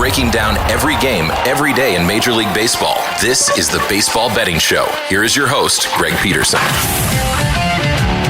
breaking down every game, every day in Major League Baseball. This is the Baseball Betting Show. Here is your host, Greg Peterson.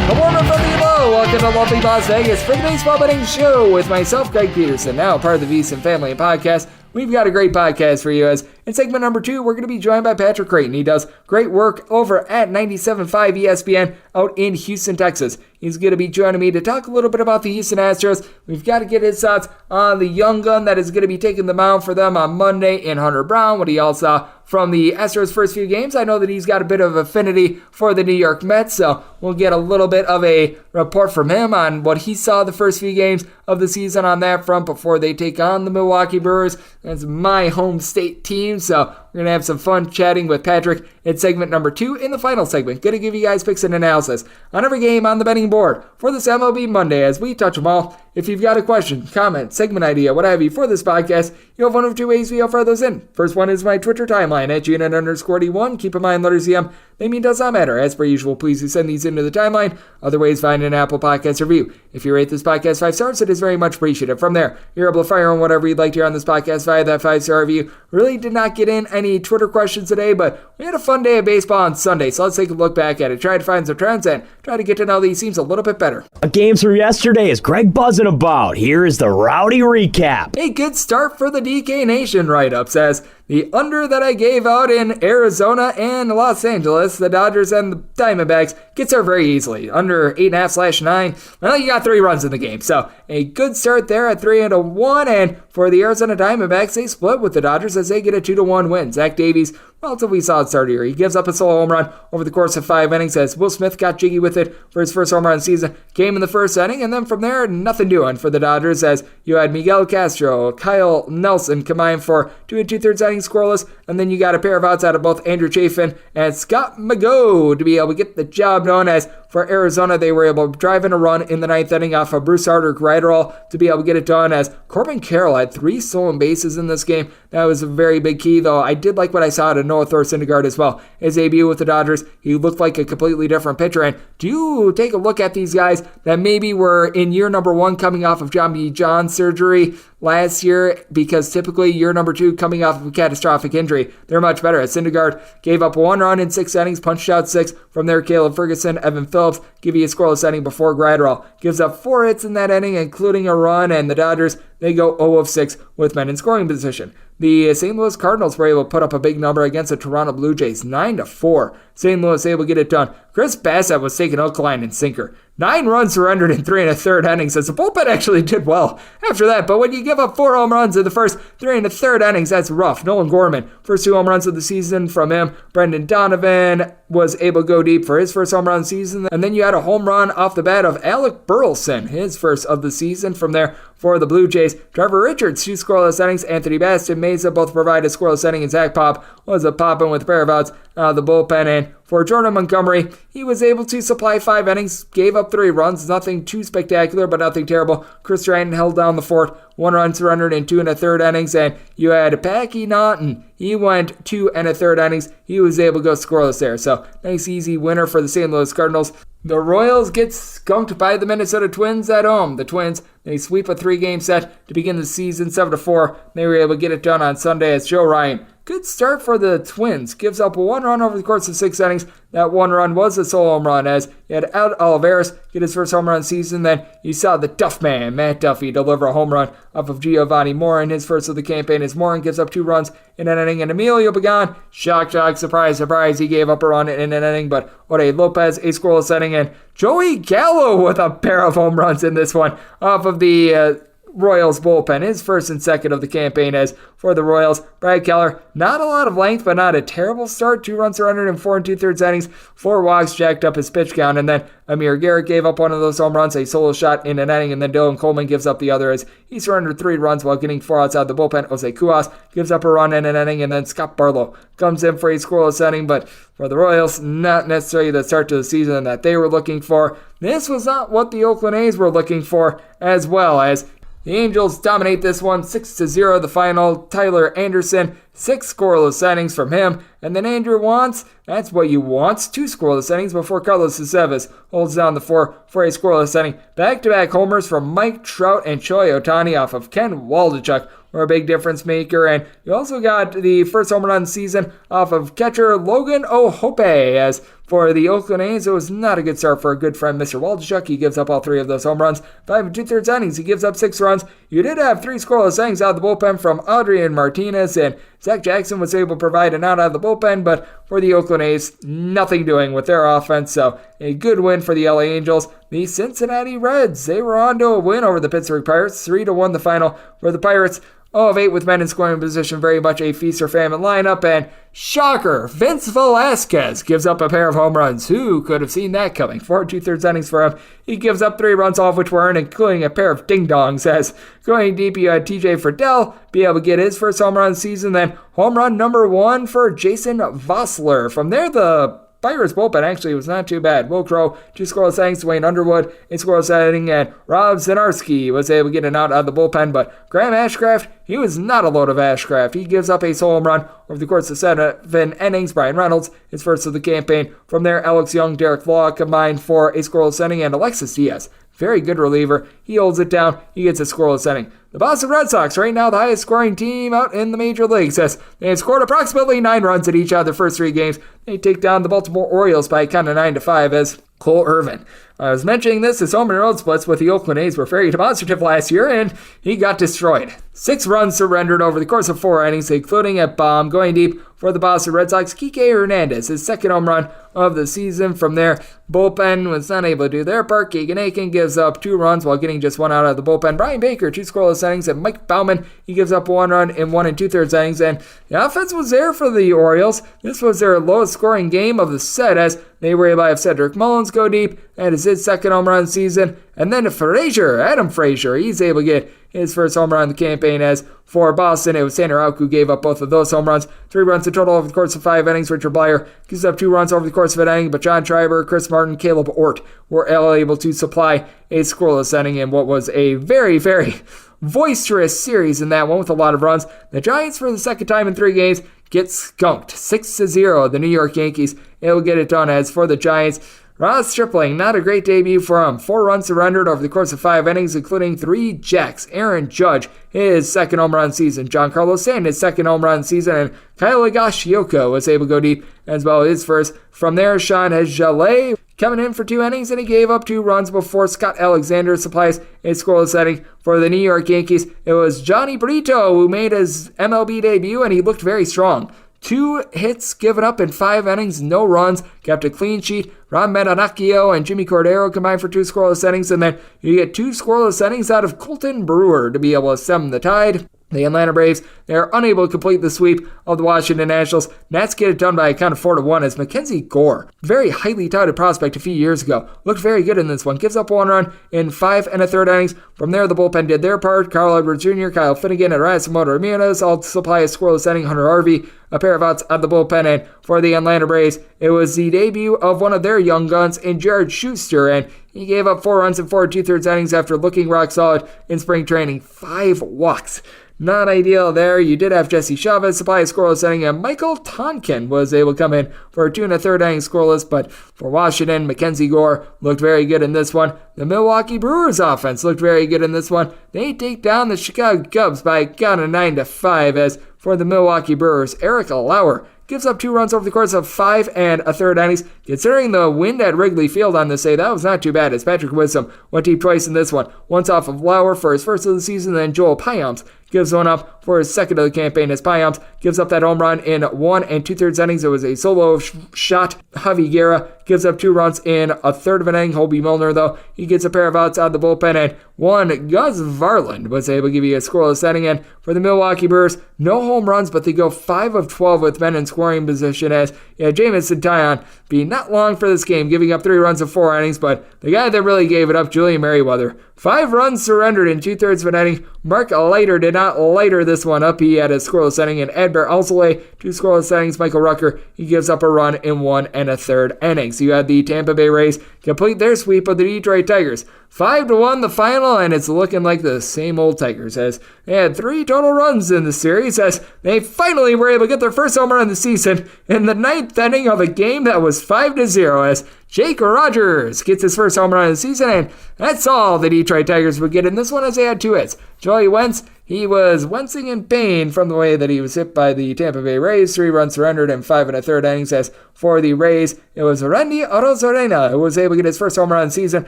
Good morning from the below. Welcome to lovely Las Vegas for the Baseball Betting Show with myself, Greg Peterson, now part of the VSiN Family Podcast. We've got a great podcast for you, as in segment number 2, we're going to be joined by Patrick Creighton. He does great work over at 97.5 ESPN out in Houston, Texas. He's going to be joining me to talk a little bit about the Houston Astros. We've got to get his thoughts on the young gun that is going to be taking the mound for them on Monday in Hunter Brown, what he all saw from the Astros' first few games. I know that he's got a bit of affinity for the New York Mets, so we'll get a little bit of a report from him on what he saw the first few games of the season on that front before they take on the Milwaukee Brewers. That's my home state team, so we're going to have some fun chatting with Patrick in segment number 2. In the final segment, going to give you guys picks and analysis on every game on the betting board for this MLB Monday as we touch them all. If you've got a question, comment, segment idea, what have you for this podcast, you have one of two ways we offer those in. First one is my Twitter timeline at GNN_D1. Keep in mind, letters EM, they mean does not matter. As per usual, please do send these into the timeline. Other ways, find an Apple Podcast review. If you rate this podcast 5 stars, it is very much appreciated. From there, you're able to fire on whatever you'd like to hear on this podcast via that 5-star review. Really did not get in any Twitter questions today, but we had a fun day of baseball on Sunday, so let's take a look back at it. Try to find some trends and try to get to know these teams a little bit better. Games from yesterday is Greg buzzing about. Here is the rowdy recap. A good start for the DK Nation write-ups, as the under that I gave out in Arizona and Los Angeles, the Dodgers and the Diamondbacks, gets there very easily. Under 8.5/9. Well, you got 3 runs in the game. So a good start there at 3-1. And for the Arizona Diamondbacks, they split with the Dodgers as they get a 2-1 win. Zach Davies, relatively solid start here. He gives up a solo home run over the course of 5 innings as Will Smith got jiggy with it for his first home run of the season. Came in the first inning, and then from there, nothing doing for the Dodgers as you had Miguel Castro, Kyle Nelson combine for 2 2/3 innings scoreless, and then you got a pair of outs out of both Andrew Chafin and Scott McGough to be able to get the job done. As for Arizona, they were able to drive in a run in the 9th inning off of Bruce Harder Gridall to be able to get it done, as Corbin Carroll had 3 stolen bases in this game. That was a very big key, though. I did like what I saw out of Noah Syndergaard as well. His debut with the Dodgers, he looked like a completely different pitcher. And do take a look at these guys that maybe were in year number 1 coming off of Tommy John surgery last year, because typically year number 2 coming off of a catastrophic injury, they're much better. Syndergaard gave up 1 run in 6 innings, punched out 6. From there, Caleb Ferguson, Evan Phillips give you a scoreless inning before Gridall gives up 4 hits in that inning, including a run, and the Dodgers, they go 0 of 6 with men in scoring position. The St. Louis Cardinals were able to put up a big number against the Toronto Blue Jays, 9-4. St. Louis able to get it done. Chris Bassett was taking hook, line, and sinker. 9 runs surrendered in 3 1/3 innings, as the bullpen actually did well after that. But when you give up 4 home runs in the first 3 1/3 innings, that's rough. Nolan Gorman, first 2 home runs of the season from him. Brendan Donovan was able to go deep for his first home run of the season. And then you had a home run off the bat of Alec Burleson, his first of the season. From there, for the Blue Jays, Trevor Richards, 2 scoreless innings. Anthony Bass and Mesa both provide a scoreless inning, and Zach Pop was a popping with a pair of outs out of the bullpen. And for Jordan Montgomery, he was able to supply 5 innings, gave up 3 runs, nothing too spectacular, but nothing terrible. Chris Stratton held down the fort, 1 run surrendered in 2 1/3 innings, and you had Packy Naughton. He went 2 1/3 innings. He was able to go scoreless there. So nice, easy winner for the St. Louis Cardinals. The Royals get skunked by the Minnesota Twins at home. The Twins, they sweep a 3-game set to begin the season, 7-4. They were able to get it done on Sunday as Joe Ryan. Good start for the Twins. Gives up 1 run over the course of 6 innings. That 1 run was a solo home run, as you had Ed Olivares get his first home run of the season. Then you saw the Duff Man, Matt Duffy, deliver a home run off of Giovanni Morin, his first of the campaign, as Morin gives up 2 runs in an inning. And Emilio Pagan, shock, surprise, he gave up a run in an inning. But Jorge Lopez, a scoreless inning. And Joey Gallo with a pair of home runs in this one off of the Royals bullpen, his first and second of the campaign. As for the Royals, Brad Keller, not a lot of length, but not a terrible start. 2 runs surrendered in 4 2/3 innings, 4 walks, jacked up his pitch count, and then Amir Garrett gave up one of those home runs, a solo shot in an inning, and then Dylan Coleman gives up the other as he surrendered 3 runs while getting 4 outs out of the bullpen. Jose Cuas gives up a run in an inning, and then Scott Barlow comes in for a scoreless inning. But for the Royals, not necessarily the start to the season that they were looking for. This was not what the Oakland A's were looking for as well, as the Angels dominate this one 6-0 the final. Tyler Anderson, 6 scoreless innings from him. And then Andrew Wantz, That's what you want. 2 scoreless innings before Carlos Aceves holds down the 4 for a scoreless inning. Back-to-back homers from Mike Trout and Choi Ohtani off of Ken Waldichuk were a big difference maker, and you also got the first home run season off of catcher Logan O'Hoppe. As for the Oakland A's, it was not a good start for a good friend, Mr. Waldichuk. He gives up all 3 of those home runs. 5 2/3 innings, he gives up 6 runs. You did have 3 scoreless innings out of the bullpen from Adrian Martinez, and Zach Jackson was able to provide an out of the bullpen, but for the Oakland A's, nothing doing with their offense, so a good win for the LA Angels. The Cincinnati Reds, they were on to a win over the Pittsburgh Pirates, 3-1 the final for the Pirates. 0 of 8 with men in scoring position, very much a feast or famine lineup, and shocker, Vince Velasquez gives up a pair of home runs. Who could have seen that coming? 4 2/3 innings for him. He gives up 3 runs, all of which were earned, including a pair of ding-dongs. As going deep, you had TJ Friedel be able to get his first home run of the season, then home run number 1 for Jason Vossler. From there, the Pirates bullpen actually was not too bad. Will Crow, 2 scoreless innings. Wayne Underwood, a scoreless inning, and Rob Zinarski was able to get an out of the bullpen. But Graham Ashcraft, he was not a load of Ashcraft. He gives up a solo home run over the course of 7 innings. Brian Reynolds, his first of the campaign. From there, Alex Young, Derek Law combined for a scoreless inning, and Alexis Diaz, very good reliever. He holds it down. He gets a scoreless inning. The Boston Red Sox, right now the highest scoring team out in the major leagues, as they have scored approximately 9 runs in each of their first 3 games. They take down the Baltimore Orioles by a count of 9-5 as Cole Irvin. I was mentioning this, his home and road splits with the Oakland A's were very demonstrative last year, and he got destroyed. 6 runs surrendered over the course of 4 innings, including a bomb. Going deep for the Boston Red Sox, Kike Hernandez, his 2nd home run of the season. From there, bullpen was not able to do their part. Keegan Aiken gives up 2 runs while getting just 1 out of the bullpen. Brian Baker, 2 scoreless innings, and Mike Baumann, he gives up 1 run in 1 2/3 innings. And the offense was there for the Orioles. This was their lowest scoring game of the set, as they were able to have Cedric Mullins go deep. That is his 2nd home run season. And then Adam Frazier, he's able to get his first home run of the campaign. As for Boston, it was Tanner Houck who gave up both of those home runs. 3 runs in total over the course of 5 innings. Richard Blyer gives up 2 runs over the course of an inning, but John Schreiber, Chris Martin, Caleb Ort were all able to supply a scoreless inning in what was a very, very boisterous series in that one with a lot of runs. The Giants, for the 2nd time in 3 games, get skunked 6-0. The New York Yankees, it will get it done. As for the Giants, Ross Stripling, not a great debut for him. 4 runs surrendered over the course of 5 innings, including 3 jacks. Aaron Judge, his 2nd home run season. Giancarlo Stanton, his 2nd home run season. And Kyle Higashioka was able to go deep as well, his first. From there, Sean Jalais coming in for 2 innings, and he gave up 2 runs before Scott Alexander supplies a scoreless inning for the New York Yankees. It was Johnny Brito who made his MLB debut, and he looked very strong. 2 hits given up in 5 innings, no runs, kept a clean sheet. Ron Metanacchio and Jimmy Cordero combined for 2 scoreless innings, and then you get 2 scoreless innings out of Colton Brewer to be able to stem the tide. The Atlanta Braves, they are unable to complete the sweep of the Washington Nationals. Nats get it done by a count of 4-1 as Mackenzie Gore, very highly touted prospect a few years ago, looked very good in this one. Gives up 1 run in 5 1/3 innings. From there, the bullpen did their part. Carl Edwards Jr., Kyle Finnegan, and Raimondo Ramirez all supply a scoreless inning. Hunter Harvey, a pair of outs out of the bullpen. And for the Atlanta Braves, it was the debut of one of their young guns in Jared Schuster, and he gave up 4 runs in 4 2/3 innings after looking rock solid in spring training. 5 walks. Not ideal there. You did have Jesse Chavez supply a scoreless inning, and Michael Tonkin was able to come in for a 2 1/3 inning scoreless, but for Washington, Mackenzie Gore looked very good in this one. The Milwaukee Brewers offense looked very good in this one. They take down the Chicago Cubs by a count of 9-5, as for the Milwaukee Brewers, Eric Lauer gives up 2 runs over the course of 5 1/3 innings. Considering the wind at Wrigley Field on this day, that was not too bad, as Patrick Wisdom went deep twice in this one. Once off of Lauer for his first of the season, then Joel Payamps gives one up for his 2nd of the campaign, as Payamps gives up that home run in 1 2/3 innings. It was a solo shot. Javi Guerra gives up 2 runs in a 1/3 of an inning. Hobie Milner, though, he gets a pair of outs out of the bullpen, and one Gus Varland was able to give you a scoreless inning. And for the Milwaukee Brewers, no home runs, but they go 5 of 12 with men in scoring position, as Jamison Taillon be not long for this game, giving up 3 runs in 4 innings, but the guy that really gave it up, Julian Merriweather, 5 runs surrendered in 2/3 of an inning. Mark Leiter did not lighter this one up. He had a scoreless inning, and Edbert Alzolay, 2 scoreless innings. Michael Rucker, he gives up a run in 1 1/3 innings. You had the Tampa Bay Rays complete their sweep of the Detroit Tigers. 5-1 the final, and it's looking like the same old Tigers, as they had 3 total runs in the series, as they finally were able to get their first home run of the season in the 9th inning of a game that was 5-0, as Jake Rogers gets his first home run of the season, and that's all the Detroit Tigers would get in this one, as they had 2 hits. Joey Wentz, he was wincing in pain from the way that he was hit by the Tampa Bay Rays. 3 runs surrendered in 5 1/3 innings. As for the Rays, it was Randy Arozarena who was able to get his first home run of the season.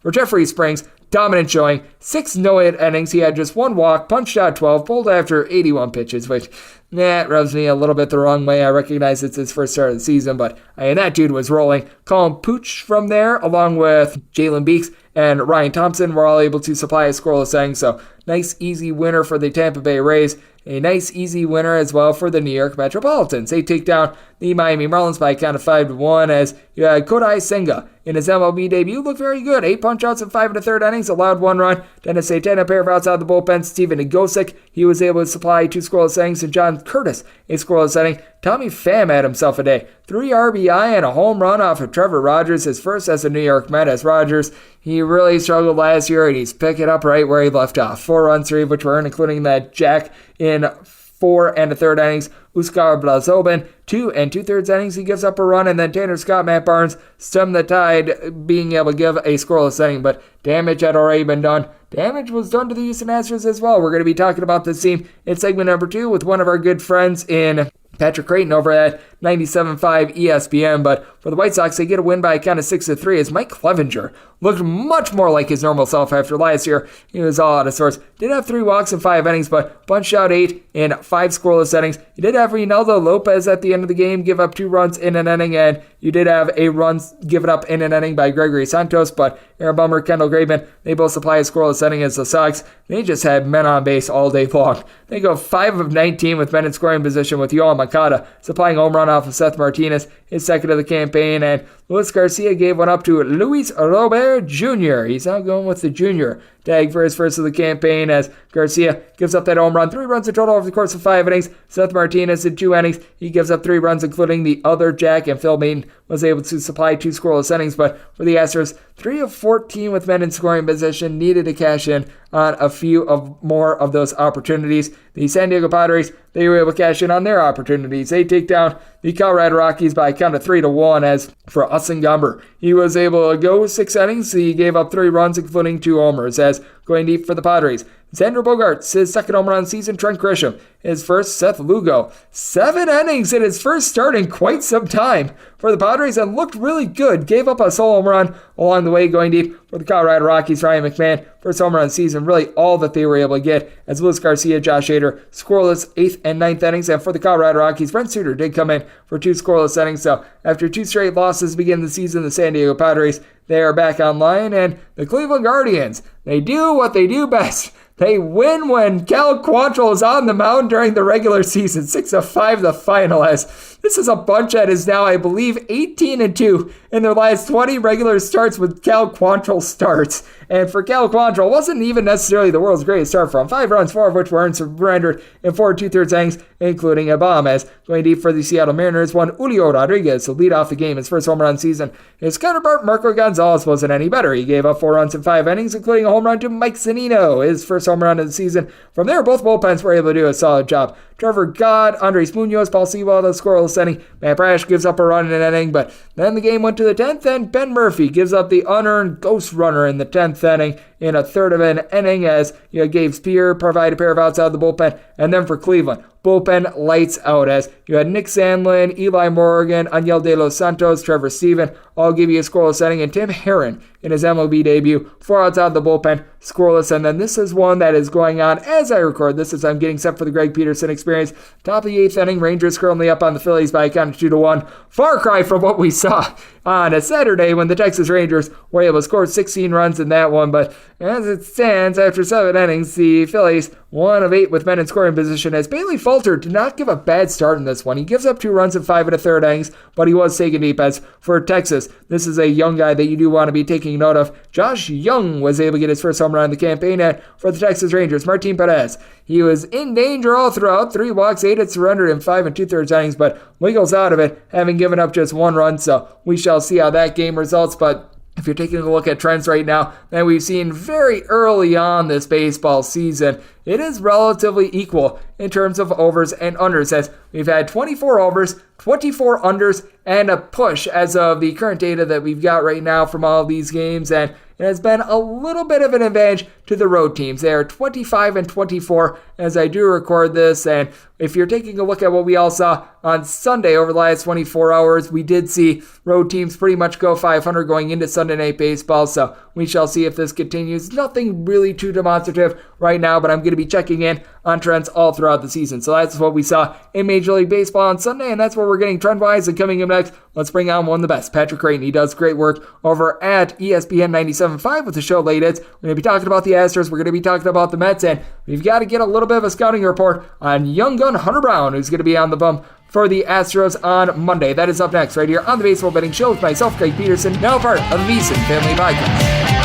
For Jeffrey Springs, dominant showing. 6 no-hit innings. He had just 1 walk, punched out 12, pulled after 81 pitches, which that rubs me a little bit the wrong way. I recognize it's his first start of the season, but that dude was rolling. Colin Pooch from there, along with Jalen Beeks and Ryan Thompson, were all able to supply a scoreless inning. So nice, easy winner for the Tampa Bay Rays. A nice, easy winner as well for the New York Metropolitans. They take down the Miami Marlins by a count of 5-1, as you had Kodai Senga in his MLB debut looked very good. 8 punch-outs in 5 1/3 innings, allowed 1 run. Dennis Santana, a pair of outs out of the bullpen. Steven Nagosic, he was able to supply 2 scoreless innings, and John Curtis, a scoreless inning. Tommy Pham had himself a day. 3 RBI and a home run off of Trevor Rogers, his first as a New York Met. As Rogers, he really struggled last year, and he's picking up right where he left off. 4 runs, 3 of which were earned, including that jack in 4 1/3 innings. Uskar Blazobin, 2 2/3 innings. He gives up a run, and then Tanner Scott, Matt Barnes stemmed the tide, being able to give a scoreless inning, but damage had already been done. Damage was done to the Houston Astros as well. We're going to be talking about this team in segment number 2 with one of our good friends in Patrick Creighton over at 97.5 ESPN, but for the White Sox, they get a win by a count of 6-3, as Mike Clevenger looked much more like his normal self after last year. He was all out of sorts. Did have 3 walks in 5 innings, but punched out 8 in 5 scoreless innings. You did have Reynaldo Lopez at the end of the game give up 2 runs in an inning, and you did have a run given up in an inning by Gregory Santos, but Aaron Bummer, Kendall Graveman, they both supply a scoreless inning as the Sox. They just had men on base all day long. They go 5 of 19 with men in scoring position, with Yoel Makata supplying a home run off of Seth Martinez, his second of the campaign, and Luis Garcia gave one up to Luis Robert Jr. He's now going with the junior tag for his first of the campaign, as Garcia gives up that home run. 3 runs in total over the course of 5 innings. Seth Martinez in 2 innings, he gives up 3 runs, including the other jack, and Phil Maton was able to supply 2 scoreless innings. But for the Astros, 3 of 14 with men in scoring position, needed to cash in on a few of more of those opportunities. The San Diego Padres, they were able to cash in on their opportunities. They take down the Colorado Rockies by a count of 3-1, as for Austin Gomber, he was able to go 6 innings. He gave up 3 runs, including 2 homers, as going deep for the Padres. Xander Bogaerts, his second home run season. Trent Grisham, his first. Seth Lugo, 7 innings in his first start in quite some time for the Padres, and looked really good. Gave up a solo home run along the way going deep for the Colorado Rockies. Ryan McMahon, first home run season, really all that they were able to get, as Luis Garcia, Josh Hader, scoreless 8th and 9th innings. And for the Colorado Rockies, Brent Suter did come in for 2 scoreless innings. So after 2 straight losses to begin the season, the San Diego Padres, they are back online. And the Cleveland Guardians, they do what they do best. They win when Cal Quantrill is on the mound during the regular season. 6-5 the final, as this is a bunch that is now, I believe, 18-2 in their last 20 regular starts with Cal Quantrill starts. And for Cal Quantrill, wasn't even necessarily the world's greatest start from 5 runs, 4 of which were surrendered in 4 2/3 innings, including a bomb. As going deep for the Seattle Mariners, one Julio Rodriguez to lead off the game, his first home run season. His counterpart, Marco Gonzalez, wasn't any better. He gave up 4 runs in 5 innings, including a home run to Mike Zunino, his first home run of the season. From there, both bullpens were able to do a solid job. Trevor Gott, Andres Munoz, Paul Sewell, the scoreless inning. Matt Brash gives up a run in an inning, but then the game went to the 10th, and Ben Murphy gives up the unearned ghost runner in the 10th inning in a third of an inning, as Gabe Spear provided a pair of outs out of the bullpen. And then for Cleveland, bullpen lights out, as you had Nick Sandlin, Eli Morgan, Aniel De Los Santos, Trevor Stephen all give you a scoreless inning, and Tim Herron in his MLB debut, 4 outs out of the bullpen, scoreless. And then this is one that is going on as I record this, as I'm getting set for the Greg Peterson experience. Top of the 8th inning, Rangers currently up on the Phillies by a count of 2-1. Far cry from what we saw on a Saturday when the Texas Rangers were able to score 16 runs in that one. But as it stands, after 7 innings, the Phillies 1 of 8 with men in scoring position, as Bailey Falter did not give a bad start in this one. He gives up 2 runs in 5 1/3 innings, but he was taken deep. As for Texas, this is a young guy that you do want to be taking note of. Josh Young was able to get his first home run in the campaign, and for the Texas Rangers, Martin Perez, he was in danger all throughout. 3 walks, 8 hits surrendered in 5 2/3 innings, but wiggles out of it, having given up just 1 run, so we shall see how that game results. But if you're taking a look at trends right now that we've seen very early on this baseball season, it is relatively equal in terms of overs and unders, as we've had 24 overs, 24 unders, and a push as of the current data that we've got right now from all of these games, and it has been a little bit of an advantage to the road teams. They are 25 and 24 as I do record this, and if you're taking a look at what we all saw on Sunday over the last 24 hours, we did see road teams pretty much go 500 going into Sunday Night Baseball, so we shall see if this continues. Nothing really too demonstrative right now, but I'm going to be checking in on trends all throughout the season. So that's what we saw in Major League Baseball on Sunday, and that's what we're getting trend-wise. And coming up next, let's bring on one of the best, Patrick Creighton. He does great work over at ESPN 97.5 with the show Late Hits. We're going to be talking about the Astros. We're going to be talking about the Mets, and we've got to get a little bit of a scouting report on young gun Hunter Brown, who's going to be on the bump for the Astros on Monday. That is up next right here on the Baseball Betting Show with myself, Greg Peterson, now part of the VSiN Family Podcast.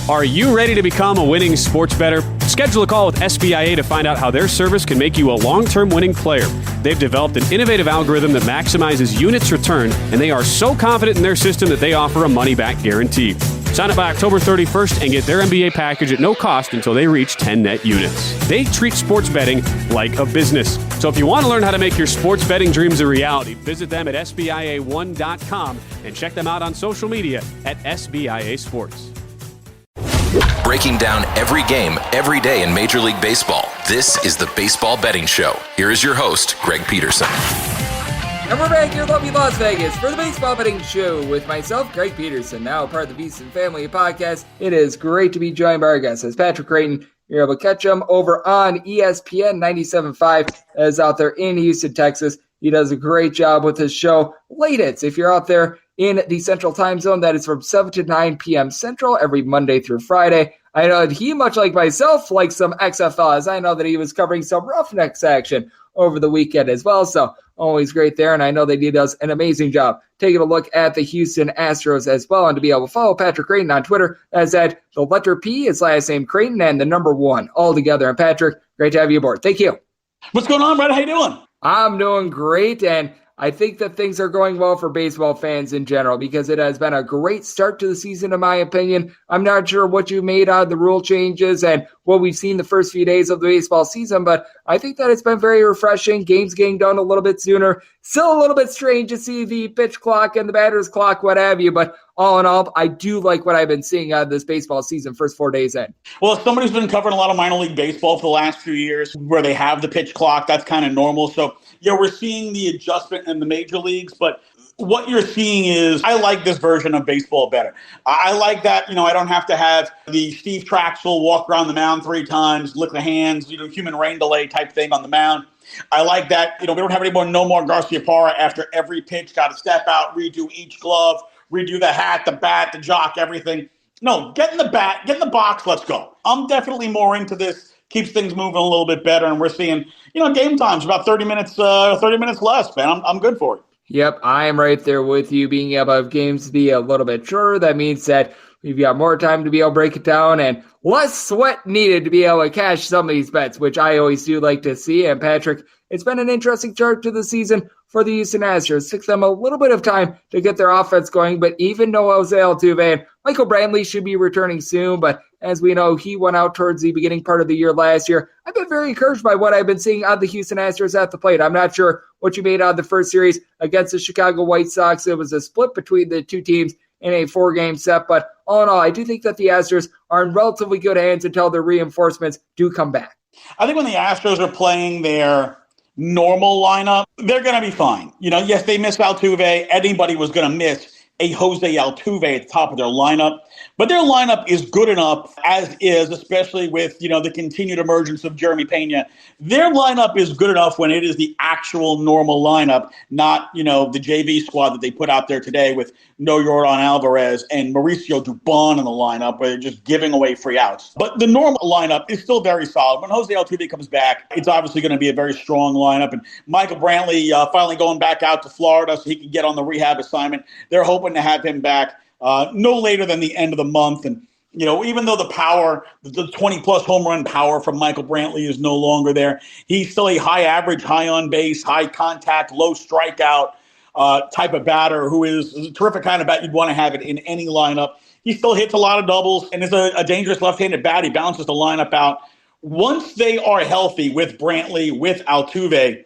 Are you ready to become a winning sports bettor? Schedule a call with SBIA to find out how their service can make you a long-term winning player. They've developed an innovative algorithm that maximizes units returned, and they are so confident in their system that they offer a money-back guarantee. Sign up by October 31st and get their MBA package at no cost until they reach 10 net units. They treat sports betting like a business. So if you want to learn how to make your sports betting dreams a reality, visit them at SBIA1.com and check them out on social media at SBIA Sports. Breaking down every game, every day in Major League Baseball. This is the Baseball Betting Show. Here is your host, Greg Peterson. And we're back here in lovely Las Vegas for the Baseball Betting Show with myself, Greg Peterson, now part of the VSiN Family Podcast. It is great to be joined by our guest, as Patrick Creighton. You're able to catch him over on ESPN 97.5 as out there in Houston, Texas. He does a great job with his show, Late Hits. If you're out there in the Central Time Zone, that is from 7 to 9 p.m. Central every Monday through Friday. I know that he, much like myself, likes some XFL, as I know that he was covering some Roughnecks action over the weekend as well, so always great there, and I know that he does an amazing job taking a look at the Houston Astros as well. And to be able to follow Patrick Creighton on Twitter, as at the letter P, his last name Creighton, and the number 1 all together. And Patrick, great to have you aboard. Thank you. What's going on, Brad? How you doing? I'm doing great, and I think that things are going well for baseball fans in general because it has been a great start to the season, in my opinion. I'm not sure what you made out of the rule changes and what we've seen the first few days of the baseball season, but I think that it's been very refreshing. Games getting done a little bit sooner. Still a little bit strange to see the pitch clock and the batter's clock, what have you, but all in all, I do like what I've been seeing out of this baseball season first 4 days in. Well, as somebody who's been covering a lot of minor league baseball for the last few years where they have the pitch clock, that's kind of normal. So, yeah, we're seeing the adjustment in the major leagues, but what you're seeing is I like this version of baseball better. I like that, I don't have to have the Steve Traxel walk around the mound 3 times, lick the hands, human rain delay type thing on the mound. I like that, we don't have anymore, no more Garciaparra after every pitch, got to step out, redo each glove, redo the hat, the bat, the jock, everything. No, get in the bat, get in the box, let's go. I'm definitely more into this. Keeps things moving a little bit better, and we're seeing, game times about 30 minutes less, man. I'm good for it. Yep, I am right there with you. Being able to have games to be a little bit shorter, that means that we've got more time to be able to break it down and less sweat needed to be able to cash some of these bets, which I always do like to see. And Patrick, it's been an interesting start to the season for the Houston Astros. Took them a little bit of time to get their offense going, but even no Jose Altuve and Michael Brantley should be returning soon. But as we know, he went out towards the beginning part of the year last year. I've been very encouraged by what I've been seeing out of the Houston Astros at the plate. I'm not sure what you made out of the first series against the Chicago White Sox. It was a split between the two teams in a 4-game set, but all in all, I do think that the Astros are in relatively good hands until their reinforcements do come back. I think when the Astros are playing their normal lineup, they're going to be fine. Yes, they missed Altuve. Anybody was going to miss a Jose Altuve at the top of their lineup. But their lineup is good enough as is, especially with, the continued emergence of Jeremy Pena. Their lineup is good enough when it is the actual normal lineup, not, the JV squad that they put out there today with no Yordan Alvarez and Mauricio Dubon in the lineup, where they're just giving away free outs. But the normal lineup is still very solid. When Jose Altuve comes back, it's obviously going to be a very strong lineup. And Michael Brantley finally going back out to Florida so he can get on the rehab assignment. They're hoping to have him back no later than the end of the month. And, even though the power, the 20-plus home run power from Michael Brantley is no longer there, he's still a high average, high on base, high contact, low strikeout type of batter who is a terrific kind of bat you'd want to have it in any lineup. He still hits a lot of doubles and is a dangerous left-handed bat. He balances the lineup out. Once they are healthy with Brantley, with Altuve,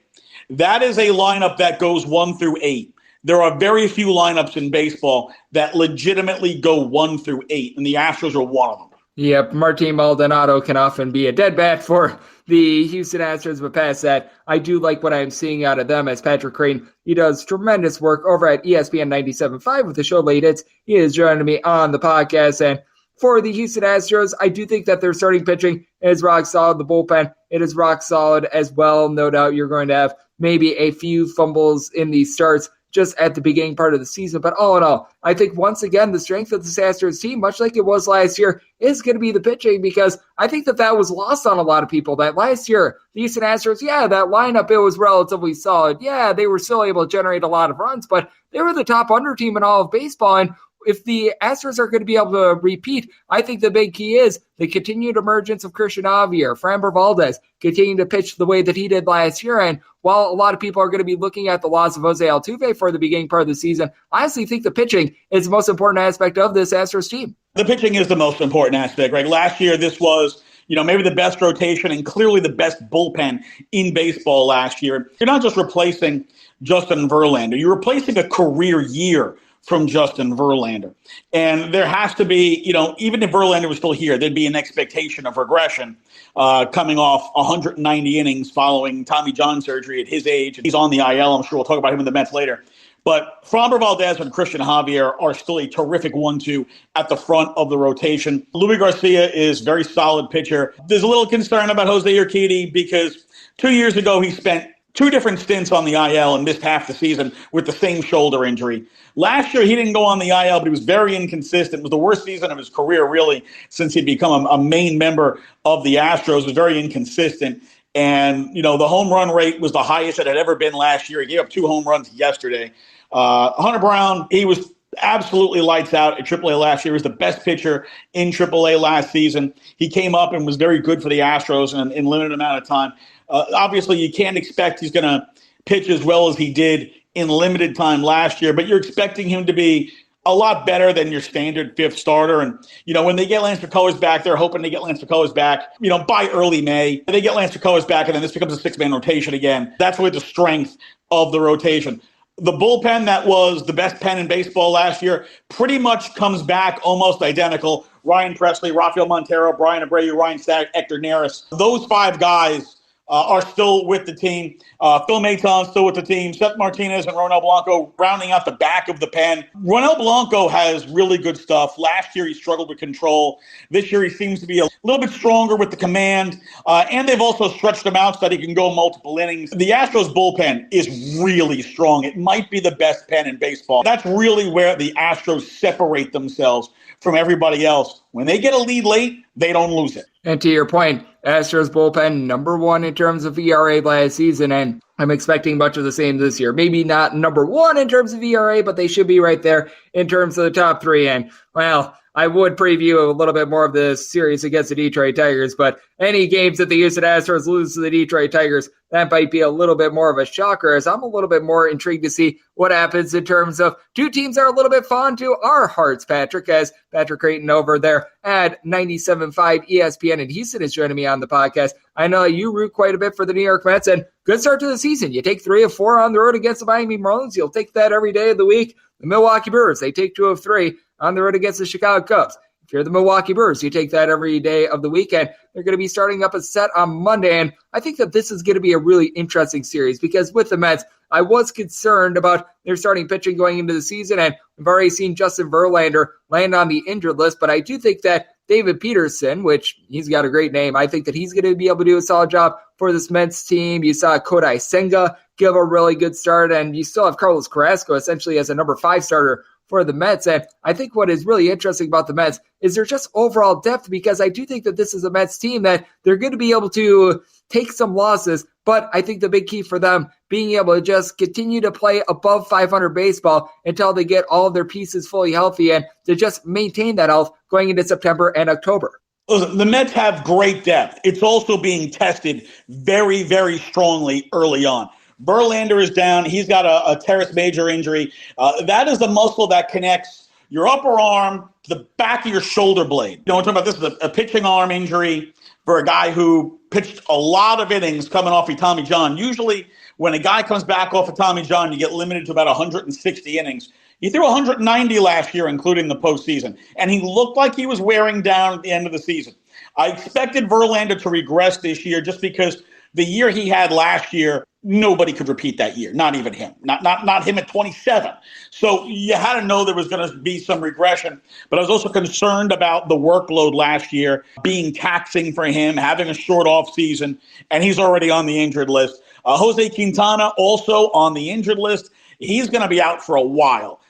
that is a lineup that goes 1 through 8. There are very few lineups in baseball that legitimately go 1 through 8, and the Astros are one of them. Yep, Martin Maldonado can often be a dead bat for the Houston Astros, but past that, I do like what I'm seeing out of them as Patrick Creighton. He does tremendous work over at ESPN 97.5 with the show Late Hits. He is joining me on the podcast, and for the Houston Astros, I do think that their starting pitching is rock solid. The bullpen, it is rock solid as well. No doubt you're going to have maybe a few fumbles in these starts just at the beginning part of the season. But all in all, I think once again, the strength of this Astros team, much like it was last year, is going to be the pitching, because I think that was lost on a lot of people. That last year, the Houston Astros, that lineup, it was relatively solid. Yeah, they were still able to generate a lot of runs, but they were the top under team in all of baseball. And if the Astros are going to be able to repeat, I think the big key is the continued emergence of Christian Javier, Framber Valdez, continuing to pitch the way that he did last year. And while a lot of people are going to be looking at the loss of Jose Altuve for the beginning part of the season, I honestly think the pitching is the most important aspect of this Astros team. The pitching is the most important aspect, right? Last year, this was maybe the best rotation and clearly the best bullpen in baseball last year. You're not just replacing Justin Verlander. You're replacing a career year from Justin Verlander. And there has to be, even if Verlander was still here, there'd be an expectation of regression coming off 190 innings following Tommy John surgery at his age. He's on the IL. I'm sure we'll talk about him in the Mets later. But Framber Valdez and Christian Javier are still a terrific 1-2 at the front of the rotation. Luis Garcia is a very solid pitcher. There's a little concern about Jose Urquidy because 2 years ago he spent 2 different stints on the IL and missed half the season with the same shoulder injury. Last year, he didn't go on the IL, but he was very inconsistent. It was the worst season of his career, really, since he'd become a main member of the Astros. It was very inconsistent. And, the home run rate was the highest it had ever been last year. He gave up 2 home runs yesterday. Hunter Brown, he was absolutely lights out at AAA last year. He was the best pitcher in AAA last season. He came up and was very good for the Astros in a limited amount of time. Obviously, you can't expect he's going to pitch as well as he did in limited time last year, but you're expecting him to be a lot better than your standard 5th starter. And, when they get Lance McCullers back, they're hoping to get Lance McCullers back, by early May. They get Lance McCullers back, and then this becomes a 6-man rotation again. That's really the strength of the rotation. The bullpen that was the best pen in baseball last year pretty much comes back almost identical. Ryan Presley, Rafael Montero, Brian Abreu, Ryan Stack, Hector Neris. Those 5 guys are still with the team. Phil Maton still with the team. Seth Martinez and Ronel Blanco rounding out the back of the pen. Ronel Blanco has really good stuff. Last year he struggled with control. This year he seems to be a little bit stronger with the command. And they've also stretched him out so that he can go multiple innings. The Astros bullpen is really strong. It might be the best pen in baseball. That's really where the Astros separate themselves from everybody else. When they get a lead late, they don't lose it. And to your point, Astros bullpen number 1 in terms of ERA last season, and I'm expecting much of the same this year. Maybe not number 1 in terms of ERA, but they should be right there in terms of the top 3. And, well, I would preview a little bit more of this series against the Detroit Tigers, but any games that the Houston Astros lose to the Detroit Tigers, that might be a little bit more of a shocker, as I'm a little bit more intrigued to see what happens in terms of 2 teams that are a little bit fond to our hearts, Patrick, as Patrick Creighton over there at 97.5 ESPN in Houston is joining me on the podcast. I know you root quite a bit for the New York Mets, and good start to the season. You take 3 of 4 on the road against the Miami Marlins. You'll take that every day of the week. The Milwaukee Brewers, they take 2 of 3 on the road against the Chicago Cubs. If you're the Milwaukee Brewers, you take that every day of the weekend. They're going to be starting up a set on Monday, and I think that this is going to be a really interesting series because with the Mets, I was concerned about their starting pitching going into the season, and we've already seen Justin Verlander land on the injured list, but I do think that David Peterson, which he's got a great name, I think that he's going to be able to do a solid job for this Mets team. You saw Kodai Senga give a really good start, and you still have Carlos Carrasco essentially as a number 5 starter for the Mets. And I think what is really interesting about the Mets is their just overall depth, because I do think that this is a Mets team that they're going to be able to take some losses, but I think the big key for them being able to just continue to play above 500 baseball until they get all of their pieces fully healthy and to just maintain that health going into September and October. Listen, the Mets have great depth. It's also being tested very, very strongly early on. Verlander is down. He's got a teres major injury. That is the muscle that connects your upper arm to the back of your shoulder blade. You know, we're talking about this is a pitching arm injury for a guy who pitched a lot of innings coming off of Tommy John. Usually when a guy comes back off of Tommy John, you get limited to about 160 innings. He threw 190 last year, including the postseason, and he looked like he was wearing down at the end of the season. I expected Verlander to regress this year just because the year he had last year, nobody could repeat that year, not even him, not him at 27. So you had to know there was going to be some regression. But I was also concerned about the workload last year being taxing for him, having a short off season, and he's already on the injured list. Jose Quintana also on the injured list. He's going to be out for a while.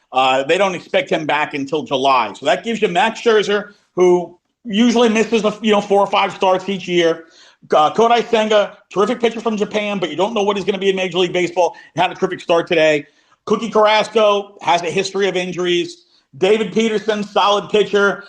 They don't expect him back until July. So that gives you Max Scherzer, who usually misses 4 or 5 starts each year. Kodai Senga, terrific pitcher from Japan, but you don't know what he's going to be in Major League Baseball. He had a terrific start today. Cookie Carrasco has a history of injuries. David Peterson, solid pitcher,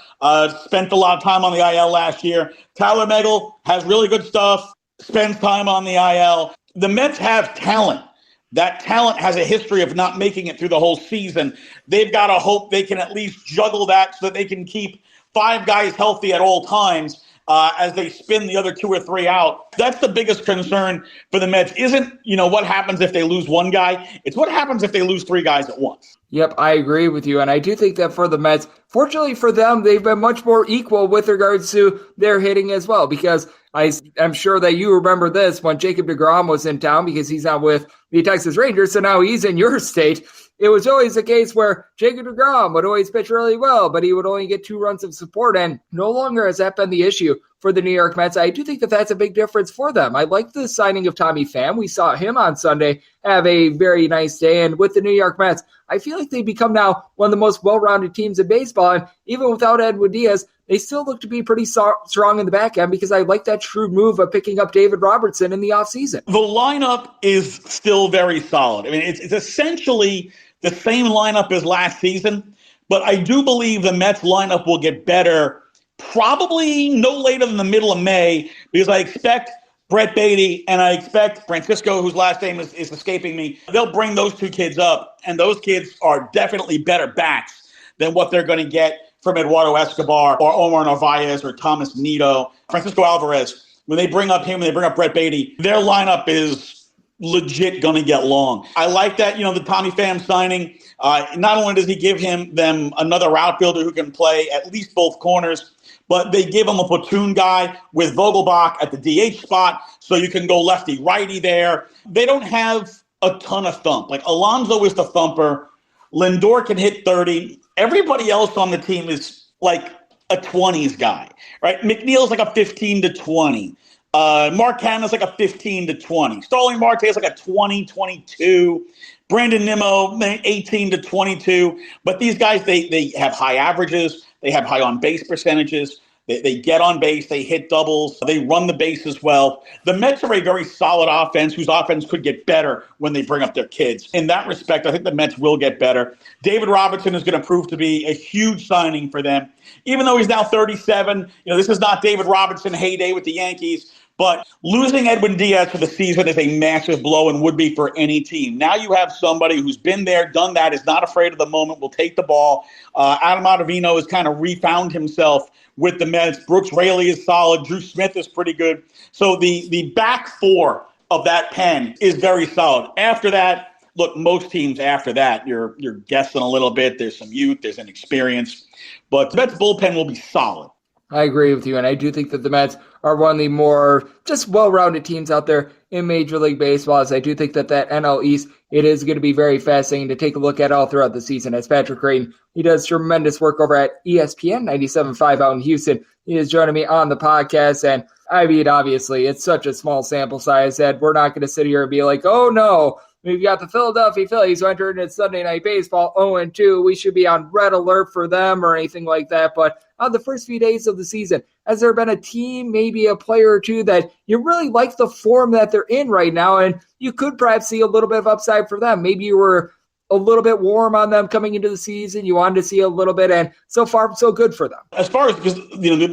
spent a lot of time on the IL last year. Tyler Megill has really good stuff, spends time on the IL. The Mets have talent. That talent has a history of not making it through the whole season. They've got to hope they can at least juggle that so that they can keep 5 guys healthy at all times. As they spin the other 2 or 3 out. That's the biggest concern for the Mets. Isn't, what happens if they lose one guy? It's what happens if they lose 3 guys at once. Yep, I agree with you. And I do think that for the Mets, fortunately for them, they've been much more equal with regards to their hitting as well. Because I'm sure that you remember this when Jacob deGrom was in town, because he's not with the Texas Rangers, so now he's in your state. It was always a case where Jacob deGrom would always pitch really well, but he would only get 2 runs of support, and no longer has that been the issue for the New York Mets. I do think that that's a big difference for them. I like the signing of Tommy Pham. We saw him on Sunday have a very nice day, and with the New York Mets, I feel like they become now one of the most well-rounded teams in baseball, and even without Edwin Diaz, they still look to be pretty strong in the back end because I like that shrewd move of picking up David Robertson in the offseason. The lineup is still very solid. I mean, it's essentially the same lineup as last season, but I do believe the Mets lineup will get better probably no later than the middle of May, because I expect Brett Beatty and I expect Francisco, whose last name is escaping me, they'll bring those 2 kids up, and those kids are definitely better bats than what they're going to get from Eduardo Escobar or Omar Narvaez or Thomas Nido. Francisco Alvarez, when they bring up him, when they bring up Brett Beatty, their lineup is legit going to get long. I like that, the Tommy Pham signing. Not only does he give them another outfielder who can play at least both corners, but they give him a platoon guy with Vogelbach at the DH spot, so you can go lefty-righty there. They don't have a ton of thump. Like, Alonso is the thumper. Lindor can hit 30. Everybody else on the team is like a 20s guy, right? McNeil's like a 15 to 20. Mark Canna's like a 15 to 20. Starling Marte is like a 20, 22. Brandon Nimmo, 18 to 22. But these guys, they have high averages. They have high on-base percentages. They get on base. They hit doubles. They run the bases well. The Mets are a very solid offense whose offense could get better when they bring up their kids. In that respect, I think the Mets will get better. David Robertson is going to prove to be a huge signing for them. Even though he's now 37, this is not David Robertson heyday with the Yankees. But losing Edwin Diaz for the season is a massive blow and would be for any team. Now you have somebody who's been there, done that, is not afraid of the moment, will take the ball. Adam Ottavino has kind of refound himself with the Mets. Brooks Raley is solid. Drew Smith is pretty good. So the back 4 of that pen is very solid. After that, look, most teams after that, you're guessing a little bit. There's some youth, there's inexperience. But the Mets bullpen will be solid. I agree with you, and I do think that the Mets are one of the more just well-rounded teams out there in Major League Baseball, as I do think that NL East, it is going to be very fascinating to take a look at all throughout the season. As Patrick Creighton, he does tremendous work over at ESPN 97.5 out in Houston. He is joining me on the podcast, and I mean, obviously, it's such a small sample size that we're not going to sit here and be like, oh no, we've got the Philadelphia Phillies who entered into Sunday Night Baseball 0-2. We should be on red alert for them or anything like that. But on the first few days of the season, has there been a team, maybe a player or two that you really like the form that they're in right now, and you could perhaps see a little bit of upside for them? Maybe you were a little bit warm on them coming into the season. You wanted to see a little bit, and so far, so good for them. As far as, because,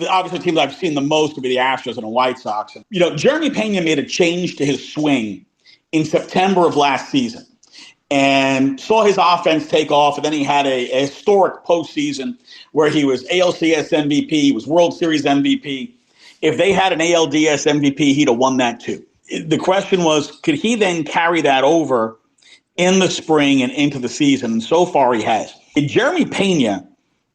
obviously teams I've seen the most would be the Astros and the White Sox. And, Jeremy Pena made a change to his swing in September of last season and saw his offense take off. And then he had a historic postseason where he was ALCS MVP, he was World Series MVP. If they had an ALDS MVP, he'd have won that too. The question was, could he then carry that over in the spring and into the season? And so far he has. Jeremy Pena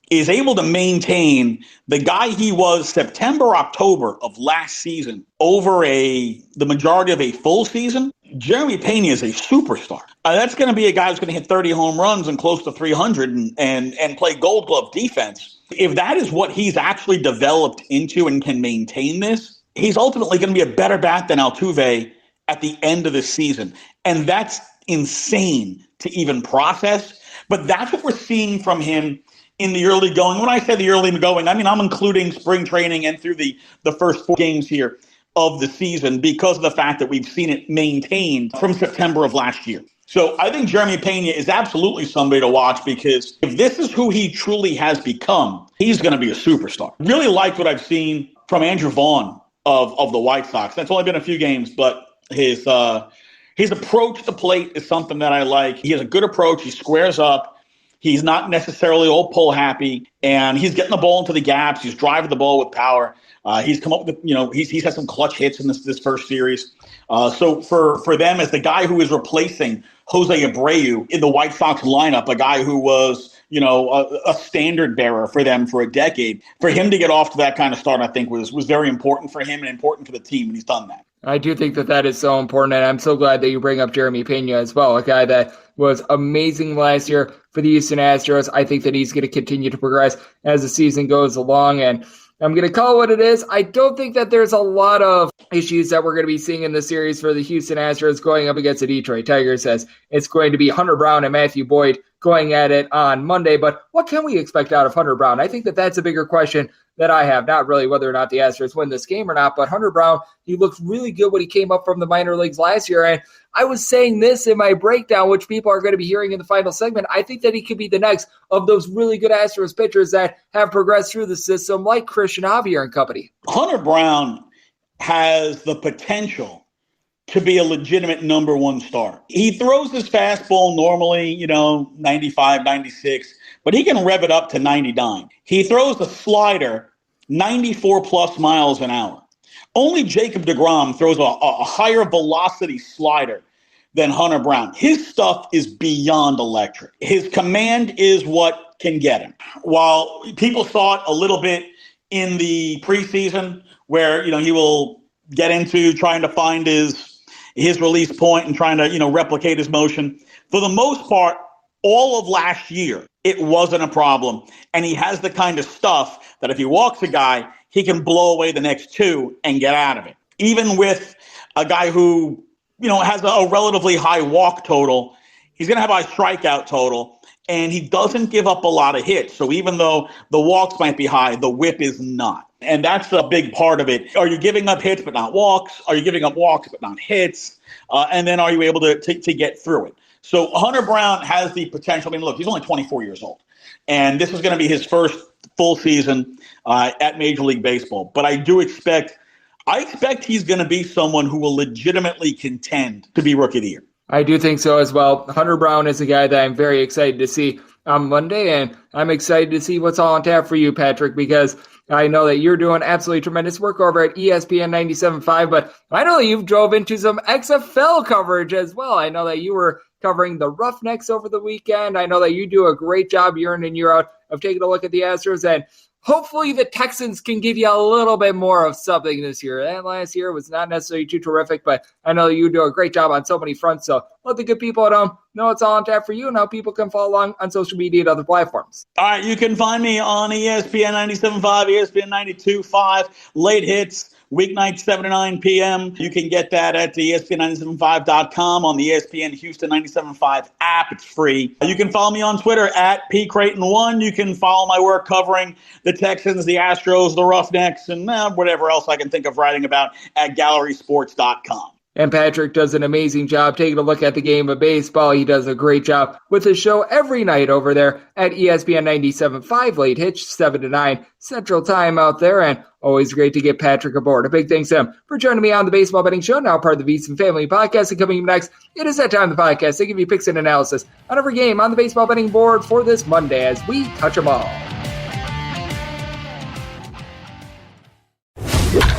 is able to maintain the guy he was September, October of last season over the majority of a full season. Jeremy Pena is a superstar. That's going to be a guy who's going to hit 30 home runs and close to 300 and play Gold Glove defense. If that is what he's actually developed into and can maintain this, he's ultimately going to be a better bat than Altuve at the end of the season. And that's insane to even process. But that's what we're seeing from him in the early going. When I say the early going, I mean, I'm including spring training and through the first 4 games here of the season because of the fact that we've seen it maintained from September of last year. So I think Jeremy Pena is absolutely somebody to watch, because if this is who he truly has become, he's going to be a superstar. Really liked what I've seen from Andrew Vaughn of the White Sox. That's only been a few games, but his approach to plate is something that I like. He has a good approach. He squares up. He's not necessarily all pull happy, and he's getting the ball into the gaps. He's driving the ball with power. He's come up with, he's had some clutch hits in this first series. So for them, as the guy who is replacing Jose Abreu in the White Sox lineup, a guy who was, a standard bearer for them for a decade, for him to get off to that kind of start, I think was very important for him and important for the team, and he's done that. I do think that is so important, and I'm so glad that you bring up Jeremy Pena as well, a guy that was amazing last year for the Houston Astros. I think that he's going to continue to progress as the season goes along, and I'm going to call it what it is. I don't think that there's a lot of issues that we're going to be seeing in the series for the Houston Astros going up against the Detroit Tigers, as it's going to be Hunter Brown and Matthew Boyd going at it on Monday. But what can we expect out of Hunter Brown? I think that that's a bigger question that I have, not really whether or not the Astros win this game or not, but Hunter Brown, he looked really good when he came up from the minor leagues last year. And I was saying this in my breakdown, which people are going to be hearing in the final segment. I think that he could be the next of those really good Astros pitchers that have progressed through the system, like Christian Javier and company. Hunter Brown has the potential to be a legitimate number one star. He throws his fastball normally, 95, 96, but he can rev it up to 99. He throws the slider 94 plus miles an hour. Only Jacob deGrom throws a higher velocity slider than Hunter Brown. His stuff is beyond electric. His command is what can get him. While people saw it a little bit in the preseason where, he will get into trying to find his release point and trying to, replicate his motion. For the most part, all of last year, it wasn't a problem. And he has the kind of stuff that if he walks a guy, he can blow away the next 2 and get out of it. Even with a guy who, has a relatively high walk total, he's going to have a high strikeout total, and he doesn't give up a lot of hits. So even though the walks might be high, the whip is not. And that's a big part of it. Are you giving up hits but not walks? Are you giving up walks but not hits? And then are you able to get through it? So Hunter Brown has the potential. I mean, look, he's only 24 years old. And this is going to be his first full season at Major League Baseball. But I expect he's going to be someone who will legitimately contend to be Rookie of the Year. I do think so as well. Hunter Brown is a guy that I'm very excited to see on Monday, and I'm excited to see what's all on tap for you, Patrick, because I know that you're doing absolutely tremendous work over at ESPN 97.5, but I know that you've drove into some XFL coverage as well. I know that you were covering the Roughnecks over the weekend. I know that you do a great job year in and year out of taking a look at the Astros, and hopefully the Texans can give you a little bit more of something this year. And last year was not necessarily too terrific, but I know you do a great job on so many fronts. So let the good people at home know it's all on tap for you and how people can follow along on social media and other platforms. All right, you can find me on ESPN 97.5, ESPN 92.5, late hits, weeknights 7 to 9 p.m. You can get that at ESPN975.com on the ESPN Houston 97.5 app. It's free. You can follow me on Twitter at PCreighton1. You can follow my work covering the Texans, the Astros, the Roughnecks, and whatever else I can think of writing about at GallerySports.com. And Patrick does an amazing job taking a look at the game of baseball. He does a great job with his show every night over there at ESPN 97.5, late hitch, 7 to 9 Central Time out there. And always great to get Patrick aboard. A big thanks to him for joining me on the Baseball Betting Show, now part of the VSiN Family Podcast. And coming up next, it is that time of the podcast to give you picks and analysis on every game on the baseball betting board for this Monday as we touch them all.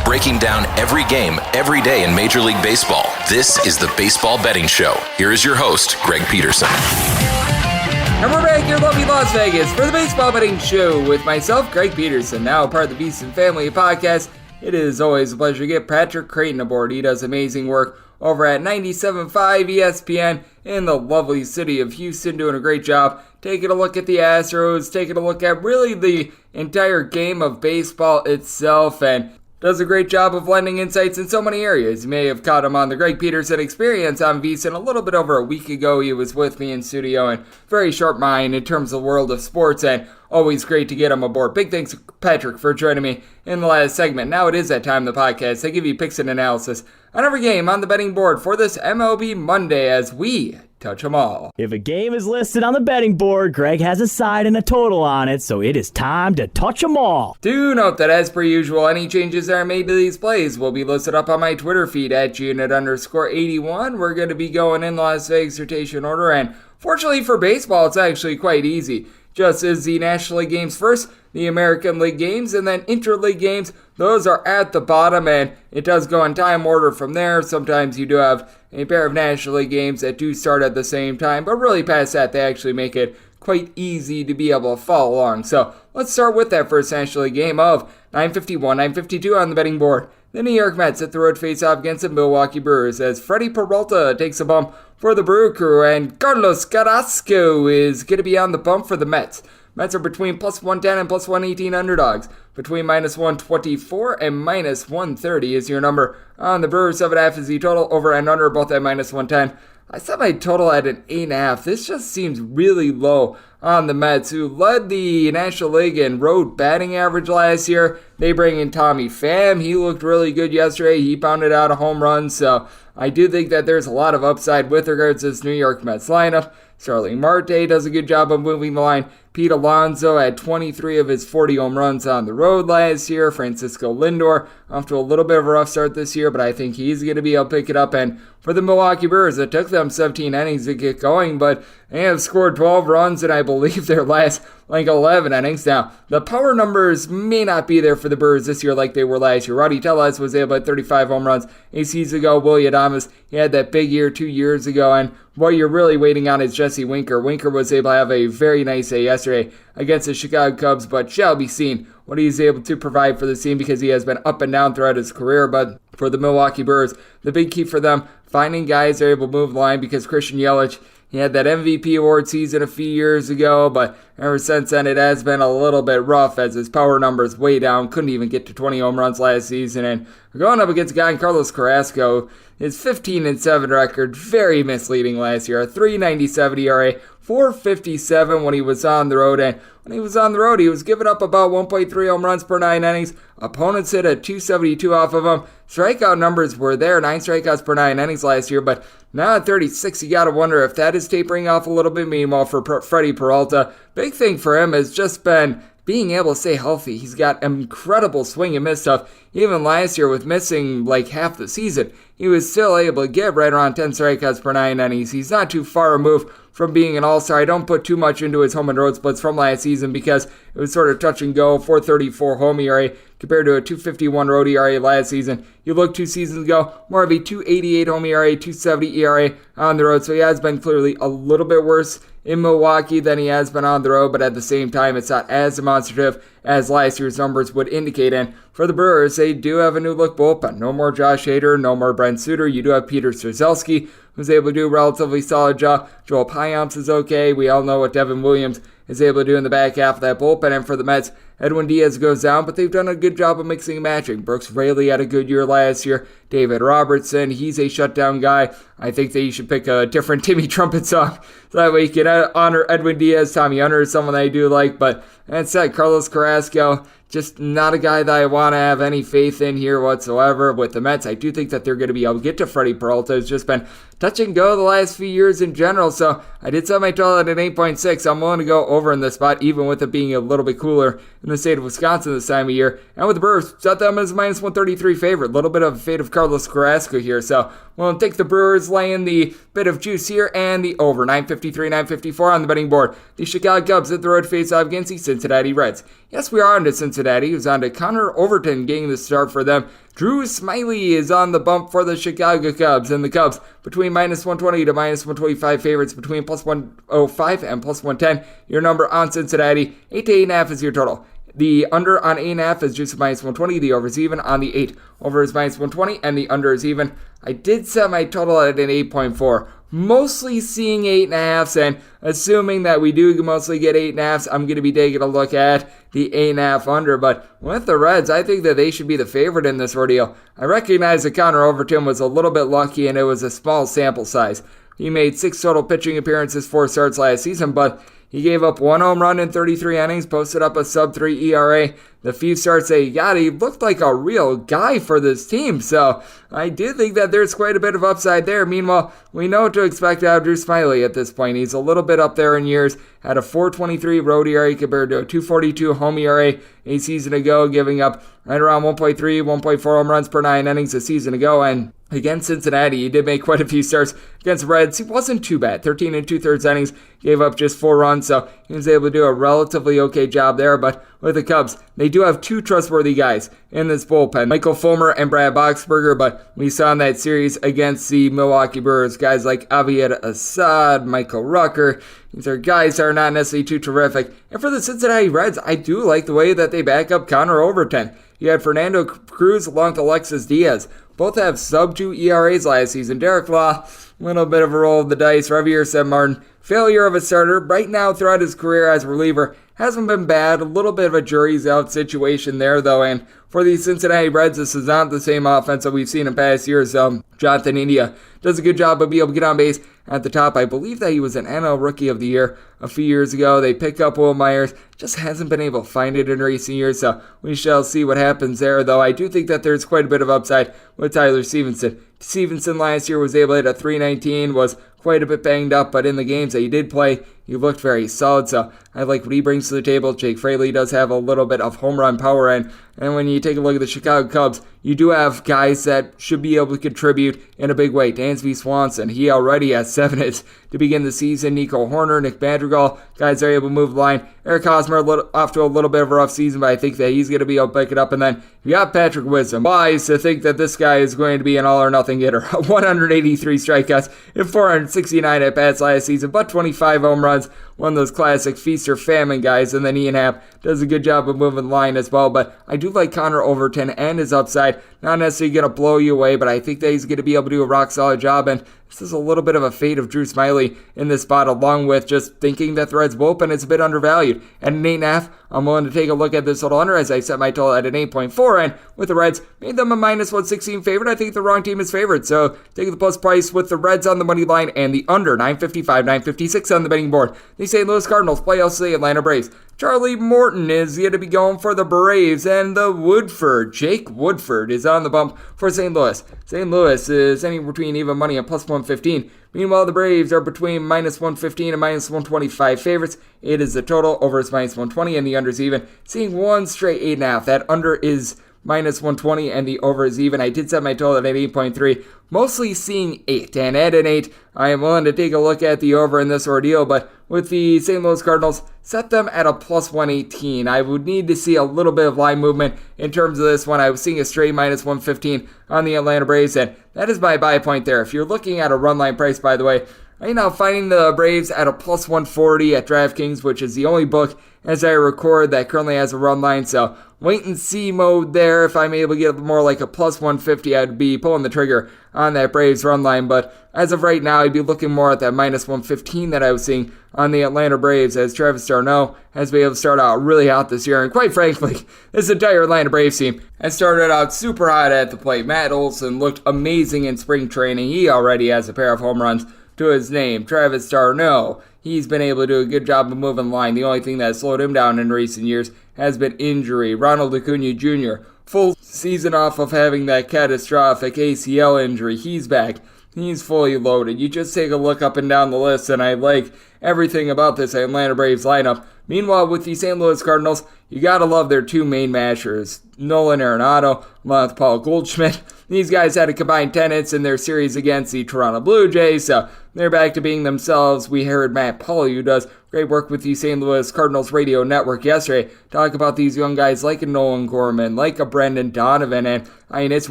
Breaking down every game, every day in Major League Baseball. This is the Baseball Betting Show. Here is your host, Greg Peterson. And we're back here in lovely Las Vegas for the Baseball Betting Show with myself, Greg Peterson, now part of the VSiN Family Podcast. It is always a pleasure to get Patrick Creighton aboard. He does amazing work over at 97.5 ESPN in the lovely city of Houston, doing a great job taking a look at the Astros, taking a look at really the entire game of baseball itself, and does a great job of lending insights in so many areas. You may have caught him on the Greg Peterson Experience on VSiN a little bit over a week ago. He was with me in studio and very sharp mind in terms of the world of sports, and always great to get him aboard. Big thanks, Patrick, for joining me in the last segment. Now it is that time of the podcast. I give you picks and analysis on every game on the betting board for this MLB Monday as we touch them all. If a game is listed on the betting board, Greg has a side and a total on it, so it is time to touch them all. Do note that as per usual, any changes that are made to these plays will be listed up on my Twitter feed at GUnit_81. We're going to be going in Las Vegas rotation order, and fortunately for baseball, it's actually quite easy. Just as the National League games first, the American League games, and then Interleague games, those are at the bottom, and it does go in time order from there. Sometimes you do have a pair of National League games that do start at the same time, but really past that, they actually make it quite easy to be able to follow along. So let's start with that first National League game of 9:51, 9:52 on the betting board. The New York Mets hit the road face-off against the Milwaukee Brewers as Freddie Peralta takes a bump for the Brew Crew, and Carlos Carrasco is going to be on the bump for the Mets. Mets are between plus 110 and plus 118 underdogs. Between minus 124 and minus 130 is your number on the Brewers. 7.5 is the total. Over and under, both at minus 110. I set my total at an 8.5. This just seems really low on the Mets, who led the National League in road batting average last year. They bring in Tommy Pham. He looked really good yesterday. He pounded out a home run, so I do think that there's a lot of upside with regards to this New York Mets lineup. Starling Marte does a good job of moving the line. Pete Alonso had 23 of his 40 home runs on the road last year. Francisco Lindor off to a little bit of a rough start this year, but I think he's going to be able to pick it up. And for the Milwaukee Brewers, it took them 17 innings to get going, but they have scored 12 runs in, I believe, their last 11 innings. Now, the power numbers may not be there for the Brewers this year like they were last year. Rowdy Tellez was able to hit 35 home runs a season ago. Willie Adames, he had that big year 2 years ago, and what you're really waiting on is Jesse Winker. Winker was able to have a very nice day yesterday against the Chicago Cubs, but shall be seen what he's able to provide for the team because he has been up and down throughout his career. But for the Milwaukee Brewers, the big key for them, finding guys that are able to move the line, because Christian Yelich, he had that MVP award season a few years ago, but ever since then it has been a little bit rough as his power numbers way down. Couldn't even get to 20 home runs last season. And going up against a guy in Carlos Carrasco, his 15-7 record, very misleading last year. A 3.97 ERA, 4.57 when he was on the road. And when he was on the road, he was giving up about 1.3 home runs per 9 innings. Opponents hit a 272 off of him. Strikeout numbers were there, 9 strikeouts per 9 innings last year, but now at 36, you got to wonder if that is tapering off a little bit. Meanwhile, for Freddie Peralta, big thing for him has just been being able to stay healthy. He's got incredible swing and miss stuff. Even last year with missing like half the season, he was still able to get right around 10 strikeouts per 9 innings. He's not too far removed from being an all-star. I don't put too much into his home and road splits from last season because it was sort of touch and go. 4.34 home ERA compared to a 2.51 road ERA last season. You look 2 seasons ago, more of a 2.88 home ERA, 2.70 ERA on the road. So he has been clearly a little bit worse in Milwaukee than he has been on the road, but at the same time, it's not as demonstrative as last year's numbers would indicate. And for the Brewers, they do have a new look bullpen. No more Josh Hader, no more Brent Suter. You do have Peter Strzelski, who's able to do a relatively solid job. Joel Payamps is okay. We all know what Devin Williams is able to do in the back half of that bullpen. And for the Mets, Edwin Diaz goes down, but they've done a good job of mixing and matching. Brooks Raley had a good year last year. David Robertson, he's a shutdown guy. I think that you should pick a different Timmy Trumpet song so that way you can honor Edwin Diaz. Tommy Hunter is someone that I do like, but that said, Carlos Carrasco, just not a guy that I want to have any faith in here whatsoever. With the Mets, I do think that they're going to be able to get to Freddie Peralta. It's just been touch and go the last few years in general, so I did set my total at an 8.6. I'm willing to go over in this spot, even with it being a little bit cooler in the state of Wisconsin this time of year. And with the Brewers, set them as minus 133 favorite. A little bit of a fade of Carlos Carrasco here, so we'll take the Brewers laying the bit of juice here and the over. 953, 954 on the betting board. The Chicago Cubs hit the road face-off against the Cincinnati Reds. Yes, we are on to Cincinnati, who's on to Connor Overton getting the start for them. Drew Smyly is on the bump for the Chicago Cubs, and the Cubs between minus 120 to minus 125 favorites, between plus 105 and plus 110. Your number on Cincinnati, 8 to 8.5 is your total. The under on 8.5 is juice of minus 120. The over is even on the 8. Over is minus 120, and the under is even. I did set my total at an 8.4. Mostly seeing 8.5s, and assuming that we do mostly get 8.5s, I'm going to be taking a look at the 8.5 under. But with the Reds, I think that they should be the favorite in this ordeal. I recognize that Connor Overton was a little bit lucky, and it was a small sample size. He made 6 total pitching appearances, 4 starts last season, but he gave up 1 home run in 33 innings, posted up a sub-3 ERA. The few starts that he got, he looked like a real guy for this team. So I do think that there's quite a bit of upside there. Meanwhile, we know what to expect out of Drew Smyly at this point. He's a little bit up there in years. Had a 4.23 road ERA compared to a 2.42 home ERA a season ago, giving up right around 1.3, 1.4 home runs per 9 innings a season ago. And against Cincinnati, he did make quite a few starts. Against the Reds, he wasn't too bad. 13 2/3 innings, gave up just 4 runs, so he was able to do a relatively okay job there. But with the Cubs, they do have 2 trustworthy guys in this bullpen, Michael Fulmer and Brad Boxberger, but we saw in that series against the Milwaukee Brewers, guys like Aviad Assad, Michael Rucker. These are guys that are not necessarily too terrific. And for the Cincinnati Reds, I do like the way that they back up Connor Overton. You had Fernando Cruz along with Alexis Diaz. Both have sub-2 ERAs last season. Derek Law, a little bit of a roll of the dice. Javier San Martin, failure of a starter. Right now, throughout his career as a reliever, hasn't been bad. A little bit of a jury's out situation there, though. And for the Cincinnati Reds, this is not the same offense that we've seen in past years. Jonathan India does a good job of being able to get on base at the top. I believe that he was an NL Rookie of the Year a few years ago. They pick up Will Myers. Just hasn't been able to find it in recent years, so we shall see what happens there, though. I do think that there's quite a bit of upside with Tyler Stevenson. Stevenson last year was able to hit a 319, was quite a bit banged up, but in the games that he did play, he looked very solid, so I like what he brings to the table. Jake Fraley does have a little bit of home run power, and when you take a look at the Chicago Cubs, you do have guys that should be able to contribute in a big way. Dansby Swanson, he already has 7 hits to begin the season. Nico Horner, Nick Madrigal, guys that are able to move the line. Eric Hosmer off to a little bit of a rough season, but I think that he's going to be able to pick it up. And then you got Patrick Wisdom. Wise to think that this guy is going to be an all-or-nothing hitter. 183 strikeouts and 469 at-bats last season, but 25 home runs. One of those classic feast or famine guys. And then Ian Happ does a good job of moving the line as well. But I do like Connor Overton and his upside. Not necessarily going to blow you away, but I think that he's going to be able to do a rock-solid job. And this is a little bit of a fade of Drew Smyly in this spot, along with just thinking that the Reds' bullpen is a bit undervalued. At an 8.5, I'm willing to take a look at this total under as I set my total at an 8.4. And with the Reds, made them a minus 116 favorite. I think the wrong team is favored. So take the plus price with the Reds on the money line and the under 955, 956 on the betting board. The St. Louis Cardinals play also the Atlanta Braves. Charlie Morton is yet to be going for the Braves, and the Jake Woodford is on the bump for St. Louis. St. Louis is anywhere between even money and plus 115. Meanwhile, the Braves are between minus 115 and minus 125 favorites. It is the total, over is minus 120, and the under is even. Seeing one straight 8.5. That under is -120, and the over is even. I did set my total at 8.3, mostly seeing 8, and at an 8, I am willing to take a look at the over in this ordeal, but with the St. Louis Cardinals, set them at a +118. I would need to see a little bit of line movement in terms of this one. I was seeing a straight -115 on the Atlanta Braves, and that is my buy point there. If you're looking at a run line price, by the way, right now finding the Braves at a +140 at DraftKings, which is the only book as I record that currently has a run line, so wait and see mode there. If I'm able to get more like a +150, I'd be pulling the trigger on that Braves run line, but as of right now, I'd be looking more at that -115 that I was seeing on the Atlanta Braves, as Travis d'Arnaud has been able to start out really hot this year, and quite frankly, this entire Atlanta Braves team has started out super hot at the plate. Matt Olson looked amazing in spring training. He already has a pair of home runs to his name. Travis d'Arnaud, he's been able to do a good job of moving the line. The only thing that slowed him down in recent years has been injury. Ronald Acuna Jr., full season off of having that catastrophic ACL injury. He's back. He's fully loaded. You just take a look up and down the list, and I like everything about this Atlanta Braves lineup. Meanwhile, with the St. Louis Cardinals, you gotta love their two main mashers, Nolan Arenado, along with Paul Goldschmidt. These guys had a combined 10 hits in their series against the Toronto Blue Jays, so they're back to being themselves. We heard Matt Pauley, who does great work with the St. Louis Cardinals radio network yesterday, talk about these young guys like a Nolan Gorman, like a Brendan Donovan, and I mean, it's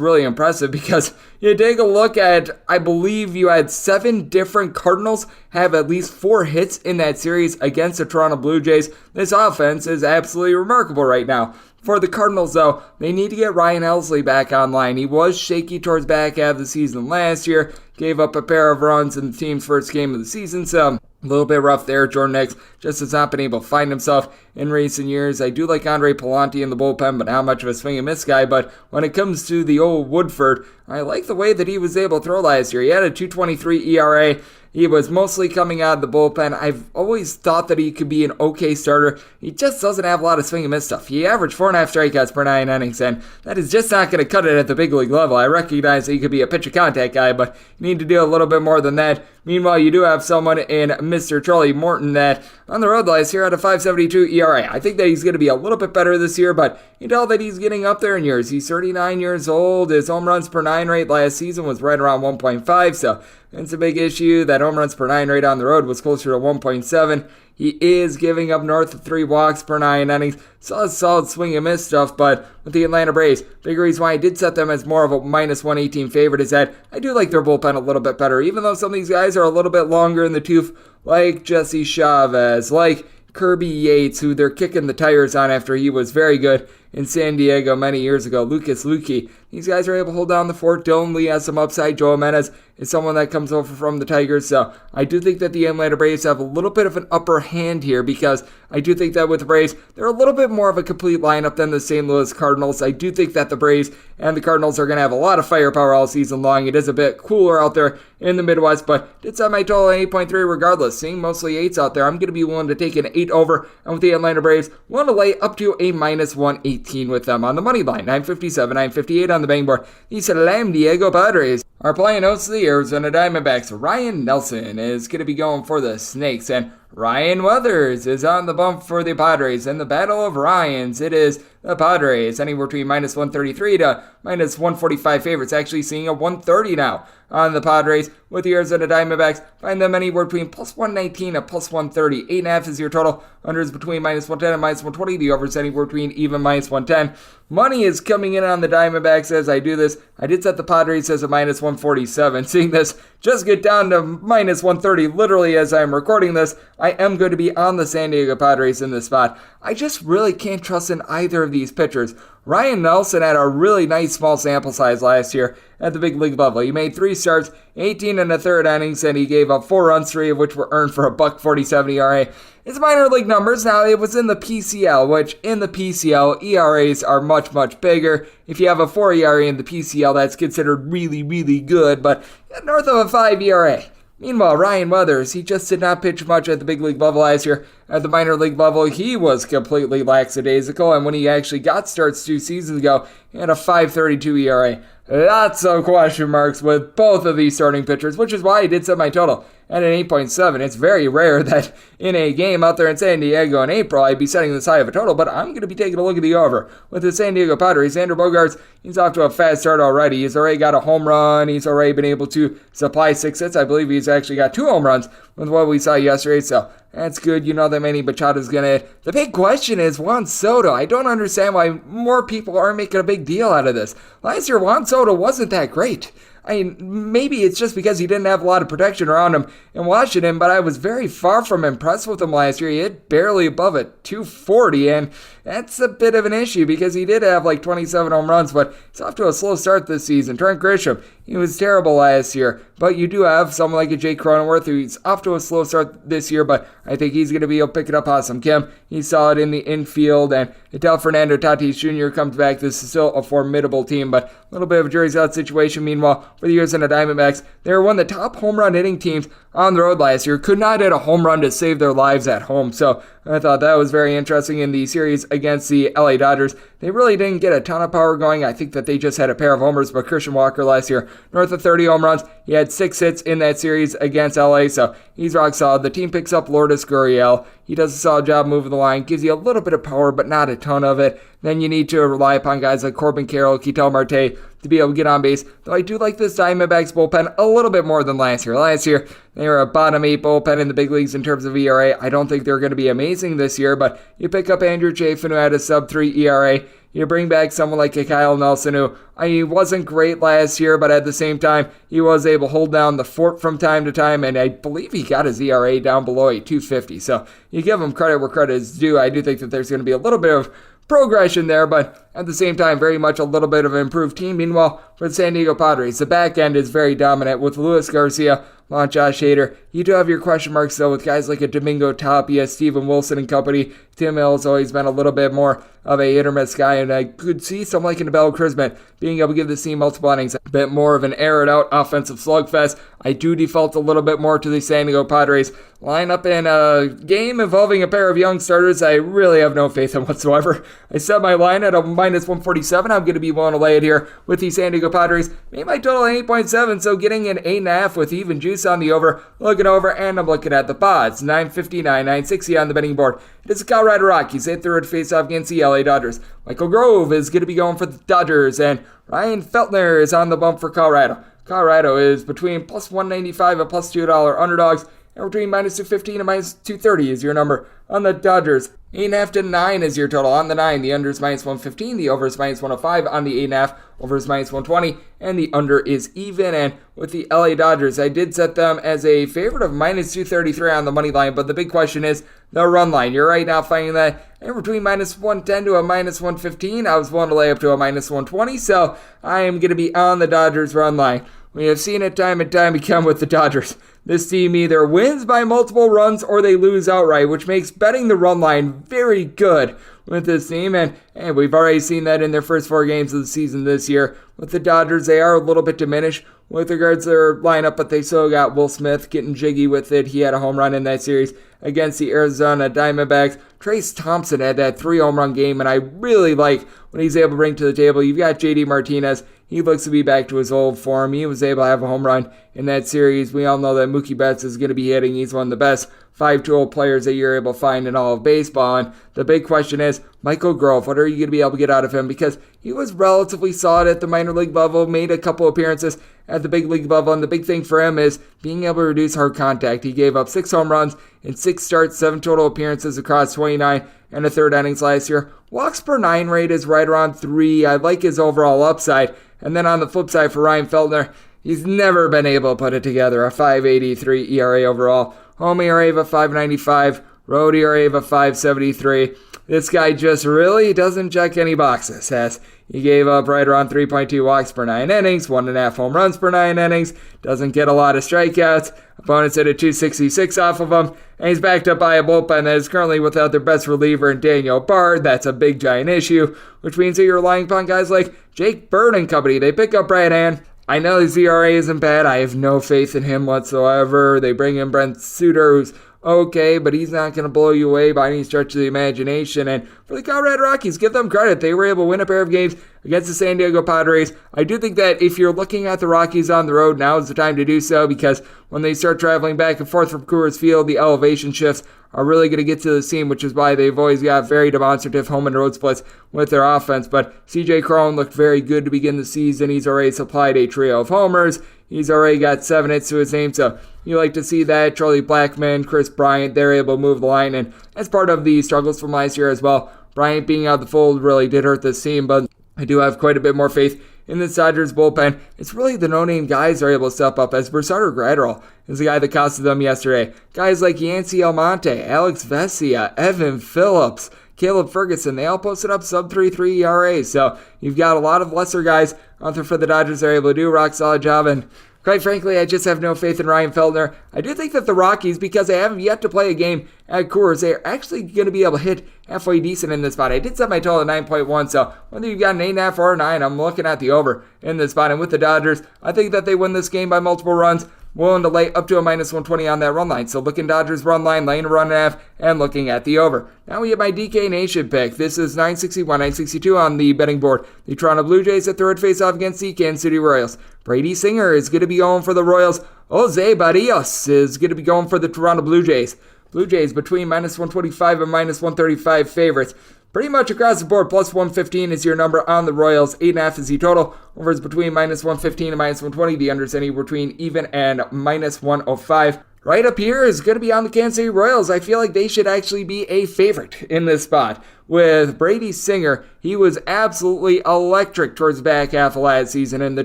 really impressive because you take a look at, I believe you had 7 different Cardinals have at least 4 hits in that series against the Toronto Blue Jays. This offense is absolutely remarkable right now. For the Cardinals, though, they need to get Ryan Helsley back online. He was shaky towards back half of the season last year, gave up a pair of runs in the team's first game of the season, so a little bit rough there. Jordan Hicks just has not been able to find himself in recent years. I do like Andre Palante in the bullpen, but not much of a swing and miss guy. But when it comes to the old Woodford, I like the way that he was able to throw last year. He had a 2.23 ERA. He was mostly coming out of the bullpen. I've always thought that he could be an okay starter. He just doesn't have a lot of swing and miss stuff. He averaged 4.5 strikeouts per 9 innings, and that is just not going to cut it at the big league level. I recognize that he could be a pitcher contact guy, but you need to do a little bit more than that. Meanwhile, you do have someone in Mr. Charlie Morton that on the road last year had a 5.72 ERA. I think that he's going to be a little bit better this year, but you tell that he's getting up there in years. He's 39 years old. His home runs per 9 rate last season was right around 1.5, so it's a big issue. That home runs per 9 rate on the road was closer to 1.7. He is giving up north of 3 walks per 9 innings. Saw solid swing and miss stuff, but with the Atlanta Braves, big reason why I did set them as more of a -118 favorite is that I do like their bullpen a little bit better, even though some of these guys are a little bit longer in the tooth, like Jesse Chavez, like Kirby Yates, who they're kicking the tires on after he was very good in San Diego many years ago. Lucas Luque. These guys are able to hold down the fort. Dylan Lee has some upside. Joe Jimenez is someone that comes over from the Tigers. So I do think that the Atlanta Braves have a little bit of an upper hand here because I do think that with the Braves, they're a little bit more of a complete lineup than the St. Louis Cardinals. I do think that the Braves and the Cardinals are going to have a lot of firepower all season long. It is a bit cooler out there in the Midwest, but did set my total at 8.3 regardless. Seeing mostly 8s out there, I'm going to be willing to take an 8 over. And with the Atlanta Braves, willing to lay up to a -118 with them on the money line. 957, 958 on the betting board. The San Diego Padres are playing host to the Arizona Diamondbacks. Ryan Nelson is going to be going for the Snakes, and Ryan Weathers is on the bump for the Padres. In the battle of Ryans, it is the Padres, anywhere between -133 to -145 favorites, actually seeing a 130 now on the Padres. With the Arizona Diamondbacks, find them anywhere between +119 to +130. 8.5 is your total. Unders between -110 and -120. The overs anywhere between even -110. Money is coming in on the Diamondbacks as I do this. I did set the Padres as a -147. Seeing this just get down to -130 literally as I'm recording this, I am going to be on the San Diego Padres in this spot. I just really can't trust in either of these pitchers. Ryan Nelson had a really nice small sample size last year at the big league level. He made 3 starts, 18 and a third innings, and he gave up 4 runs, 3 of which were earned for a $1.47 ERA. It's minor league numbers. Now, it was in the PCL, which in the PCL, ERAs are much, much bigger. If you have a 4 ERA in the PCL, that's considered really, really good, but north of a 5 ERA. Meanwhile, Ryan Weathers, he just did not pitch much at the big league level last year. At the minor league level, he was completely lackadaisical, and when he actually got starts 2 seasons ago, he had a 5.32 ERA. lots of question marks with both of these starting pitchers, which is why I did set my total at an 8.7. It's very rare that in a game out there in San Diego in April, I'd be setting this high of a total, but I'm going to be taking a look at the over. With the San Diego Padres, Xander Bogaerts, he's off to a fast start already. He's already got a home run. He's already been able to supply 6 hits. I believe he's actually got 2 home runs with what we saw yesterday, so that's good. You know that Manny Machado's going to hit. The big question is Juan Soto. I don't understand why more people aren't making a big deal out of this. Last year, Juan Soto wasn't that great. I mean, maybe it's just because he didn't have a lot of protection around him in Washington, but I was very far from impressed with him last year. He hit barely above a 240, and that's a bit of an issue because he did have like 27 home runs, but he's off to a slow start this season. Trent Grisham, he was terrible last year, but you do have someone like a Jake Cronenworth who's off to a slow start this year, but I think he's going to be able to pick it up. Ha-Seong Kim, he's solid in the infield, and until Fernando Tatis Jr. comes back, this is still a formidable team, but a little bit of a jury's out situation. Meanwhile, for the Arizona Diamondbacks, they were one of the top home run hitting teams on the road last year. Could not hit a home run to save their lives at home, so I thought that was very interesting in the series against the LA Dodgers. They really didn't get a ton of power going. I think that they just had a pair of homers, but Christian Walker last year, north of 30 home runs. He had 6 hits in that series against LA, so he's rock solid. The team picks up Lourdes Gurriel. He does a solid job moving the line, gives you a little bit of power, but not a ton of it. Then you need to rely upon guys like Corbin Carroll, Ketel Marte to be able to get on base. Though I do like this Diamondbacks bullpen a little bit more than last year. Last year, they were a bottom 8 bullpen in the big leagues in terms of ERA. I don't think they're going to be amazing this year, but you pick up Andrew Chafin, who had a sub-3 ERA. You bring back someone like a Kyle Nelson, who he wasn't great last year, but at the same time, he was able to hold down the fort from time to time, and I believe he got his ERA down below a 250. So you give him credit where credit is due. I do think that there's going to be a little bit of progression there, but at the same time, very much a little bit of an improved team. Meanwhile, for the San Diego Padres, the back end is very dominant with Luis Garcia, Josh Hader. You do have your question marks, though, with guys like a Domingo Tapia, Steven Wilson and company. Tim Hill has always been a little bit more of a hit-or-miss guy, and I could see someone like an Abel Crisman being able to give this team multiple innings, a bit more of an air-it-out offensive slugfest. I do default a little bit more to the San Diego Padres lineup in a game involving a pair of young starters I really have no faith in whatsoever. I set my line at a minus 147. I'm going to be willing to lay it here with the San Diego Padres. Made my total 8.7, so getting an 8.5 with even juice on the over. Looking over, and I'm looking at the pods. 959, 960 on the betting board. It is the Colorado Rockies. They third face-off against the LA Dodgers. Michael Grove is going to be going for the Dodgers, and Ryan Feltner is on the bump for Colorado. Colorado is between plus 195 and plus $2 underdogs, and between minus 215 and minus 230 is your number on the Dodgers. 8.5 to 9 is your total on the 9. The under is minus 115. The over is minus 105 on the 8.5. Over is minus 120. And the under is even. And with the LA Dodgers, I did set them as a favorite of minus 233 on the money line. But the big question is the run line. You're right now finding that in between minus 110 to a minus 115. I was willing to lay up to a minus 120. So I am going to be on the Dodgers run line. We have seen it time and time again with the Dodgers. This team either wins by multiple runs or they lose outright, which makes betting the run line very good with this team. And we've already seen that in their first 4 games of the season this year. With the Dodgers, they are a little bit diminished with regards to their lineup, but they still got Will Smith getting jiggy with it. He had a home run in that series against the Arizona Diamondbacks. Trace Thompson had that 3 home run game, and I really like what he's able to bring to the table. You've got JD Martinez. He looks to be back to his old form. He was able to have a home run in that series. We all know that Mookie Betts is going to be hitting. He's one of the best 5-tool players that you're able to find in all of baseball. And the big question is, Michael Grove, what are you going to be able to get out of him? Because he was relatively solid at the minor league level, made a couple appearances at the big league level, and the big thing for him is being able to reduce hard contact. He gave up 6 home runs in 6 starts, 7 total appearances across 29 and a third innings last year. Walks per 9 rate is right around 3. I like his overall upside. And then on the flip side for Ryan Feltner, he's never been able to put it together. A 5.83 ERA overall. Home ERA of a 5.95. Road ERA of a 5.73. This guy just really doesn't check any boxes, as he gave up right around 3.2 walks per 9 innings, 1.5 home runs per 9 innings, doesn't get a lot of strikeouts. Opponents hit a 266 off of him, and he's backed up by a bullpen that is currently without their best reliever in Daniel Bard. That's a big, giant issue, which means that you're relying upon guys like Jake Bird and company. They pick up Brad Hand. I know his ERA isn't bad. I have no faith in him whatsoever. They bring in Brent Suter, who's okay, but he's not going to blow you away by any stretch of the imagination. And for the Colorado Rockies, give them credit. They were able to win a pair of games against the San Diego Padres. I do think that if you're looking at the Rockies on the road, now is the time to do so, because when they start traveling back and forth from Coors Field, the elevation shifts are really going to get to the seam, which is why they've always got very demonstrative home and road splits with their offense. But CJ Cron looked very good to begin the season. He's already supplied a trio of homers. He's already got 7 hits to his name, so you like to see that. Charlie Blackmon, Chris Bryant, they're able to move the line, and that's part of the struggles from last year as well. Bryant being out of the fold really did hurt this team, but I do have quite a bit more faith in the Dodgers bullpen. It's really the no-name guys that are able to step up, as Bernardo Gratterall is the guy that costed them yesterday. Guys like Yancy Almonte, Alex Vesia, Evan Phillips, Caleb Ferguson, they all posted up sub-3.3 ERAs. So you've got a lot of lesser guys out there for the Dodgers that are able to do a rock-solid job, and quite frankly, I just have no faith in Ryan Feltner. I do think that the Rockies, because they haven't yet to play a game at Coors, they're actually going to be able to hit halfway decent in this spot. I did set my total at 9.1, so whether you've got an 8.5 or a 9, I'm looking at the over in this spot. And with the Dodgers, I think that they win this game by multiple runs. Willing to lay up to a minus 120 on that run line. So looking Dodgers run line, laying a run and a half, and looking at the over. Now we have my DK Nation pick. This is 961, 962 on the betting board. The Toronto Blue Jays at third face-off against the Kansas City Royals. Brady Singer is going to be going for the Royals. Jose Barrios is going to be going for the Toronto Blue Jays. Blue Jays between minus 125 and minus 135 favorites. Pretty much across the board, plus 115 is your number on the Royals. 8.5 is the total. Over is between minus 115 and minus 120. The under is anywhere between even and minus 105. Right up here is going to be on the Kansas City Royals. I feel like they should actually be a favorite in this spot. With Brady Singer, he was absolutely electric towards the back half of last season, and the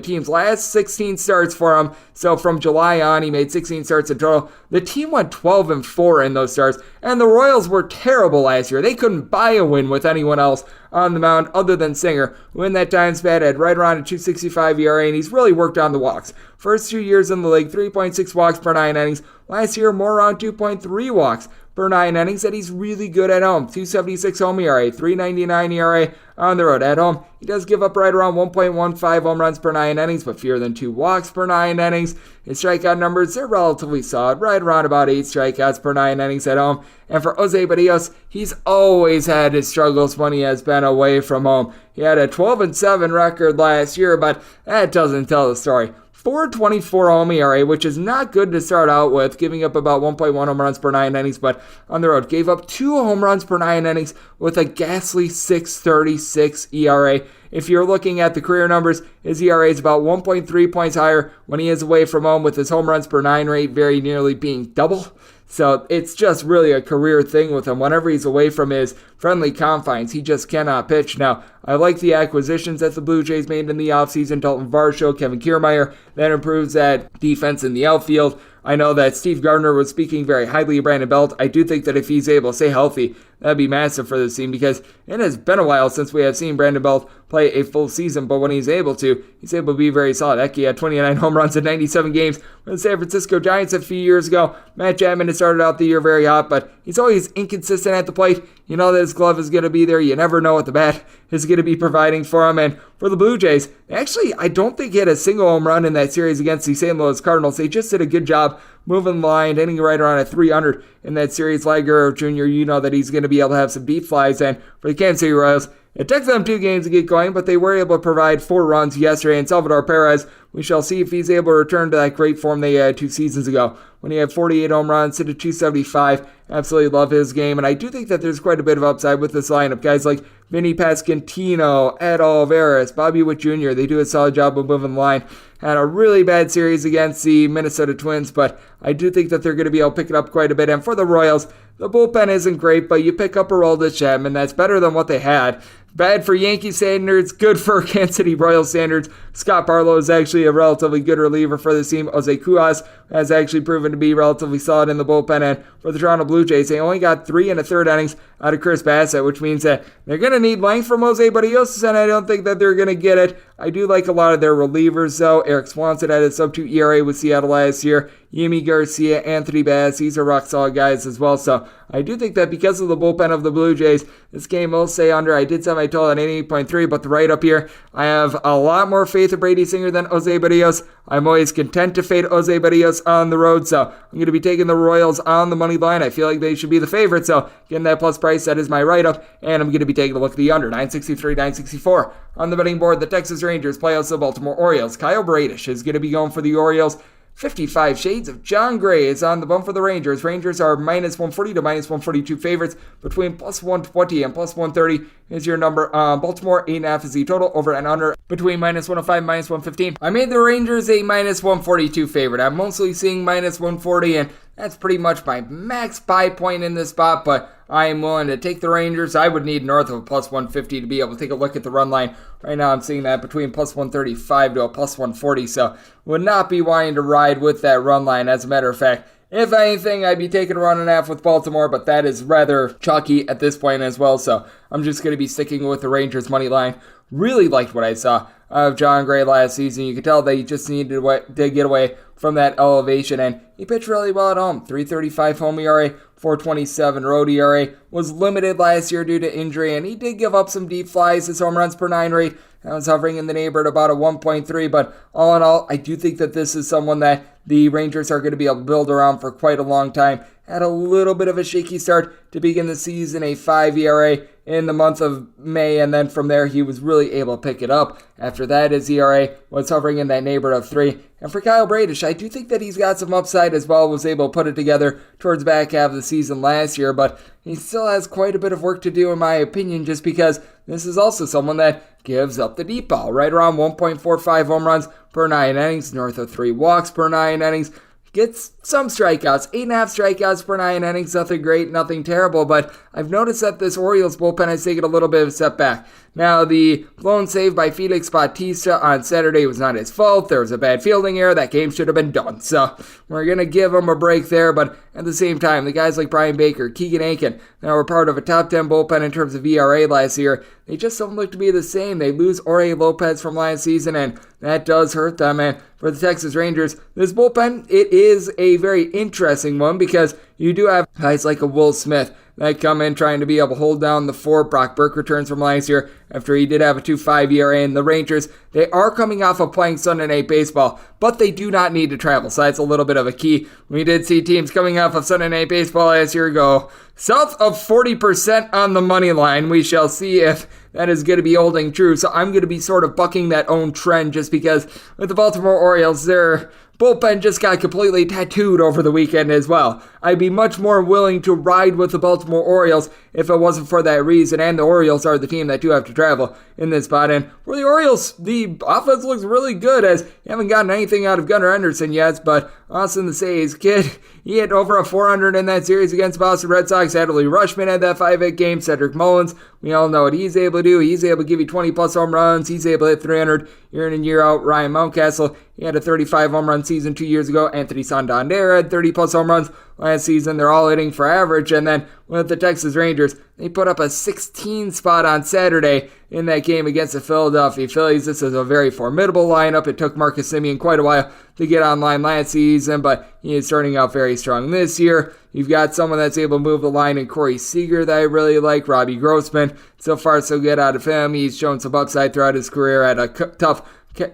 team's last 16 starts for him. So from July on, he made 16 starts in total. The team went 12-4 in those starts, and the Royals were terrible last year. They couldn't buy a win with anyone else on the mound other than Singer, who in that time span had right around a 2.65 ERA, and he's really worked on the walks. First 2 years in the league, 3.6 walks per 9 innings. Last year, more around 2.3 walks per 9 innings, and he's really good at home. 2.76 home ERA, 3.99 ERA on the road. At home, he does give up right around 1.15 home runs per 9 innings, but fewer than 2 walks per 9 innings. His strikeout numbers, they're relatively solid, right around about 8 strikeouts per 9 innings at home. And for Jose Barrios, he's always had his struggles when he has been away from home. He had a 12-7 record last year, but that doesn't tell the story. 4.24 home ERA, which is not good to start out with, giving up about 1.1 home runs per 9 innings, but on the road, gave up 2 home runs per 9 innings with a ghastly 6.36 ERA. If you're looking at the career numbers, his ERA is about 1.3 points higher when he is away from home, with his home runs per 9 rate very nearly being double. So it's just really a career thing with him. Whenever he's away from his friendly confines, he just cannot pitch. Now, I like the acquisitions that the Blue Jays made in the offseason. Dalton Varsho, Kevin Kiermaier, that improves that defense in the outfield. I know that Steve Gardner was speaking very highly of Brandon Belt. I do think that if he's able to stay healthy, that'd be massive for this team, because it has been a while since we have seen Brandon Belt play a full season, but when he's able to be very solid. Heck, he had 29 home runs in 97 games with the San Francisco Giants a few years ago. Matt Chapman has started out the year very hot, but he's always inconsistent at the plate. You know that his glove is going to be there. You never know what the bat is going to be providing for him. And for the Blue Jays, actually, I don't think he had a single home run in that series against the St. Louis Cardinals. They just did a good job moving the line, hitting right around a 300 in that series. Laguerrero Jr., you know that he's going to be able to have some deep flies. And for the Kansas City Royals, it took them 2 games to get going, but they were able to provide 4 runs yesterday. And Salvador Perez, we shall see if he's able to return to that great form they had 2 seasons ago, when he had 48 home runs, hit a 275. Absolutely love his game, and I do think that there's quite a bit of upside with this lineup. Guys like Vinny Pasquantino, Ed Olivares, Bobby Witt Jr., they do a solid job of moving the line. Had a really bad series against the Minnesota Twins, but I do think that they're going to be able to pick it up quite a bit. And for the Royals, the bullpen isn't great, but you pick up Aroldis Chapman. That's better than what they had. Bad for Yankee standards, good for Kansas City Royals standards. Scott Barlow is actually a relatively good reliever for this team. Jose Cuas has actually proven to be relatively solid in the bullpen. And for the Toronto Blue Jays, they only got 3 1/3 innings out of Chris Bassett, which means that they're going to need length from Jose Barrios, and I don't think that they're going to get it. I do like a lot of their relievers, though. Eric Swanson had a sub-2 ERA with Seattle last year. Yimi Garcia, Anthony Bass, these are rock-solid guys as well. So I do think that because of the bullpen of the Blue Jays, this game will stay under. I did set my total at 88.3, but right up here, I have a lot more faith in Brady Singer than Jose Barrios. I'm always content to fade Jose Barrios on the road, so I'm going to be taking the Royals on the money line. I feel like they should be the favorite, so getting that plus price, that is my write-up, and I'm going to be taking a look at the under, 963, 964. On the betting board, the Texas Rangers play out the Baltimore Orioles. Kyle Bradish is going to be going for the Orioles. 55 Shades of John Gray is on the bump for the Rangers. Rangers are minus 140 to minus 142 favorites. Between plus 120 and plus 130 is your number. Baltimore, 8.5 is the total. Over and under between minus 105 and minus 115. I made the Rangers a minus 142 favorite. I'm mostly seeing minus 140, and that's pretty much my max buy point in this spot, but I am willing to take the Rangers. I would need north of a plus 150 to be able to take a look at the run line. Right now I'm seeing that between plus 135 to a plus 140, so would not be wanting to ride with that run line. As a matter of fact, if anything, I'd be taking a 1.5 with Baltimore, but that is rather chalky at this point as well, so I'm just going to be sticking with the Rangers money line. Really liked what I saw of John Gray last season. You could tell that he just needed to get away from that elevation, and he pitched really well at home. 3.35 home ERA, 4.27 road ERA. Was limited last year due to injury, and he did give up some deep flies. His home runs per 9 rate, that was hovering in the neighborhood about a 1.3, but all in all, I do think that this is someone that the Rangers are going to be able to build around for quite a long time. Had a little bit of a shaky start to begin the season, a 5 ERA in the month of May, and then from there he was really able to pick it up. After that, his ERA was hovering in that neighborhood of 3. And for Kyle Bradish, I do think that he's got some upside as well. Was able to put it together towards the back half of the season last year, but he still has quite a bit of work to do in my opinion, just because this is also someone that gives up the deep ball, right around 1.45 home runs per 9 innings, north of 3 walks per 9 innings. Gets some strikeouts, 8.5 strikeouts per 9 innings, nothing great, nothing terrible, but I've noticed that this Orioles bullpen has taken a little bit of a step back. Now, the blown save by Felix Bautista on Saturday was not his fault. There was a bad fielding error. That game should have been done, so we're going to give him a break there, but at the same time, the guys like Brian Baker, Keegan Aiken, that were part of a top 10 bullpen in terms of ERA last year, they just don't look to be the same. They lose Jorge Lopez from last season, and that does hurt them. And for the Texas Rangers, this bullpen, it is a very interesting one because you do have guys like a Will Smith that come in trying to be able to hold down the fort. Brock Burke returns from last year after he did have a 2.5 ERA. And the Rangers, they are coming off of playing Sunday Night Baseball, but they do not need to travel, so that's a little bit of a key. We did see teams coming off of Sunday Night Baseball last year go south of 40% on the money line. We shall see if that is going to be holding true. So I'm going to be sort of bucking that own trend just because with the Baltimore Orioles, their bullpen just got completely tattooed over the weekend as well. I'd be much more willing to ride with the Baltimore Orioles if it wasn't for that reason, and the Orioles are the team that do have to travel in this spot. And for the Orioles, the offense looks really good as you haven't gotten anything out of Gunnar Henderson yet, but Austin the Says kid, he hit over a 400 in that series against Boston Red Sox. Adley Rutschman had that 5-hit game. Cedric Mullins, we all know what he's able to do. He's able to give you 20-plus home runs. He's able to hit 300 year in and year out. Ryan Mountcastle, he had a 35 home run season 2 years ago. Anthony Santander had 30-plus home runs last season. They're all hitting for average. And then with the Texas Rangers, they put up a 16 spot on Saturday in that game against the Philadelphia Phillies. This is a very formidable lineup. It took Marcus Semien quite a while to get online last season, but he is starting out very strong this year. You've got someone that's able to move the line in Corey Seager that I really like. Robbie Grossman, so far so good out of him. He's shown some upside throughout his career at a tough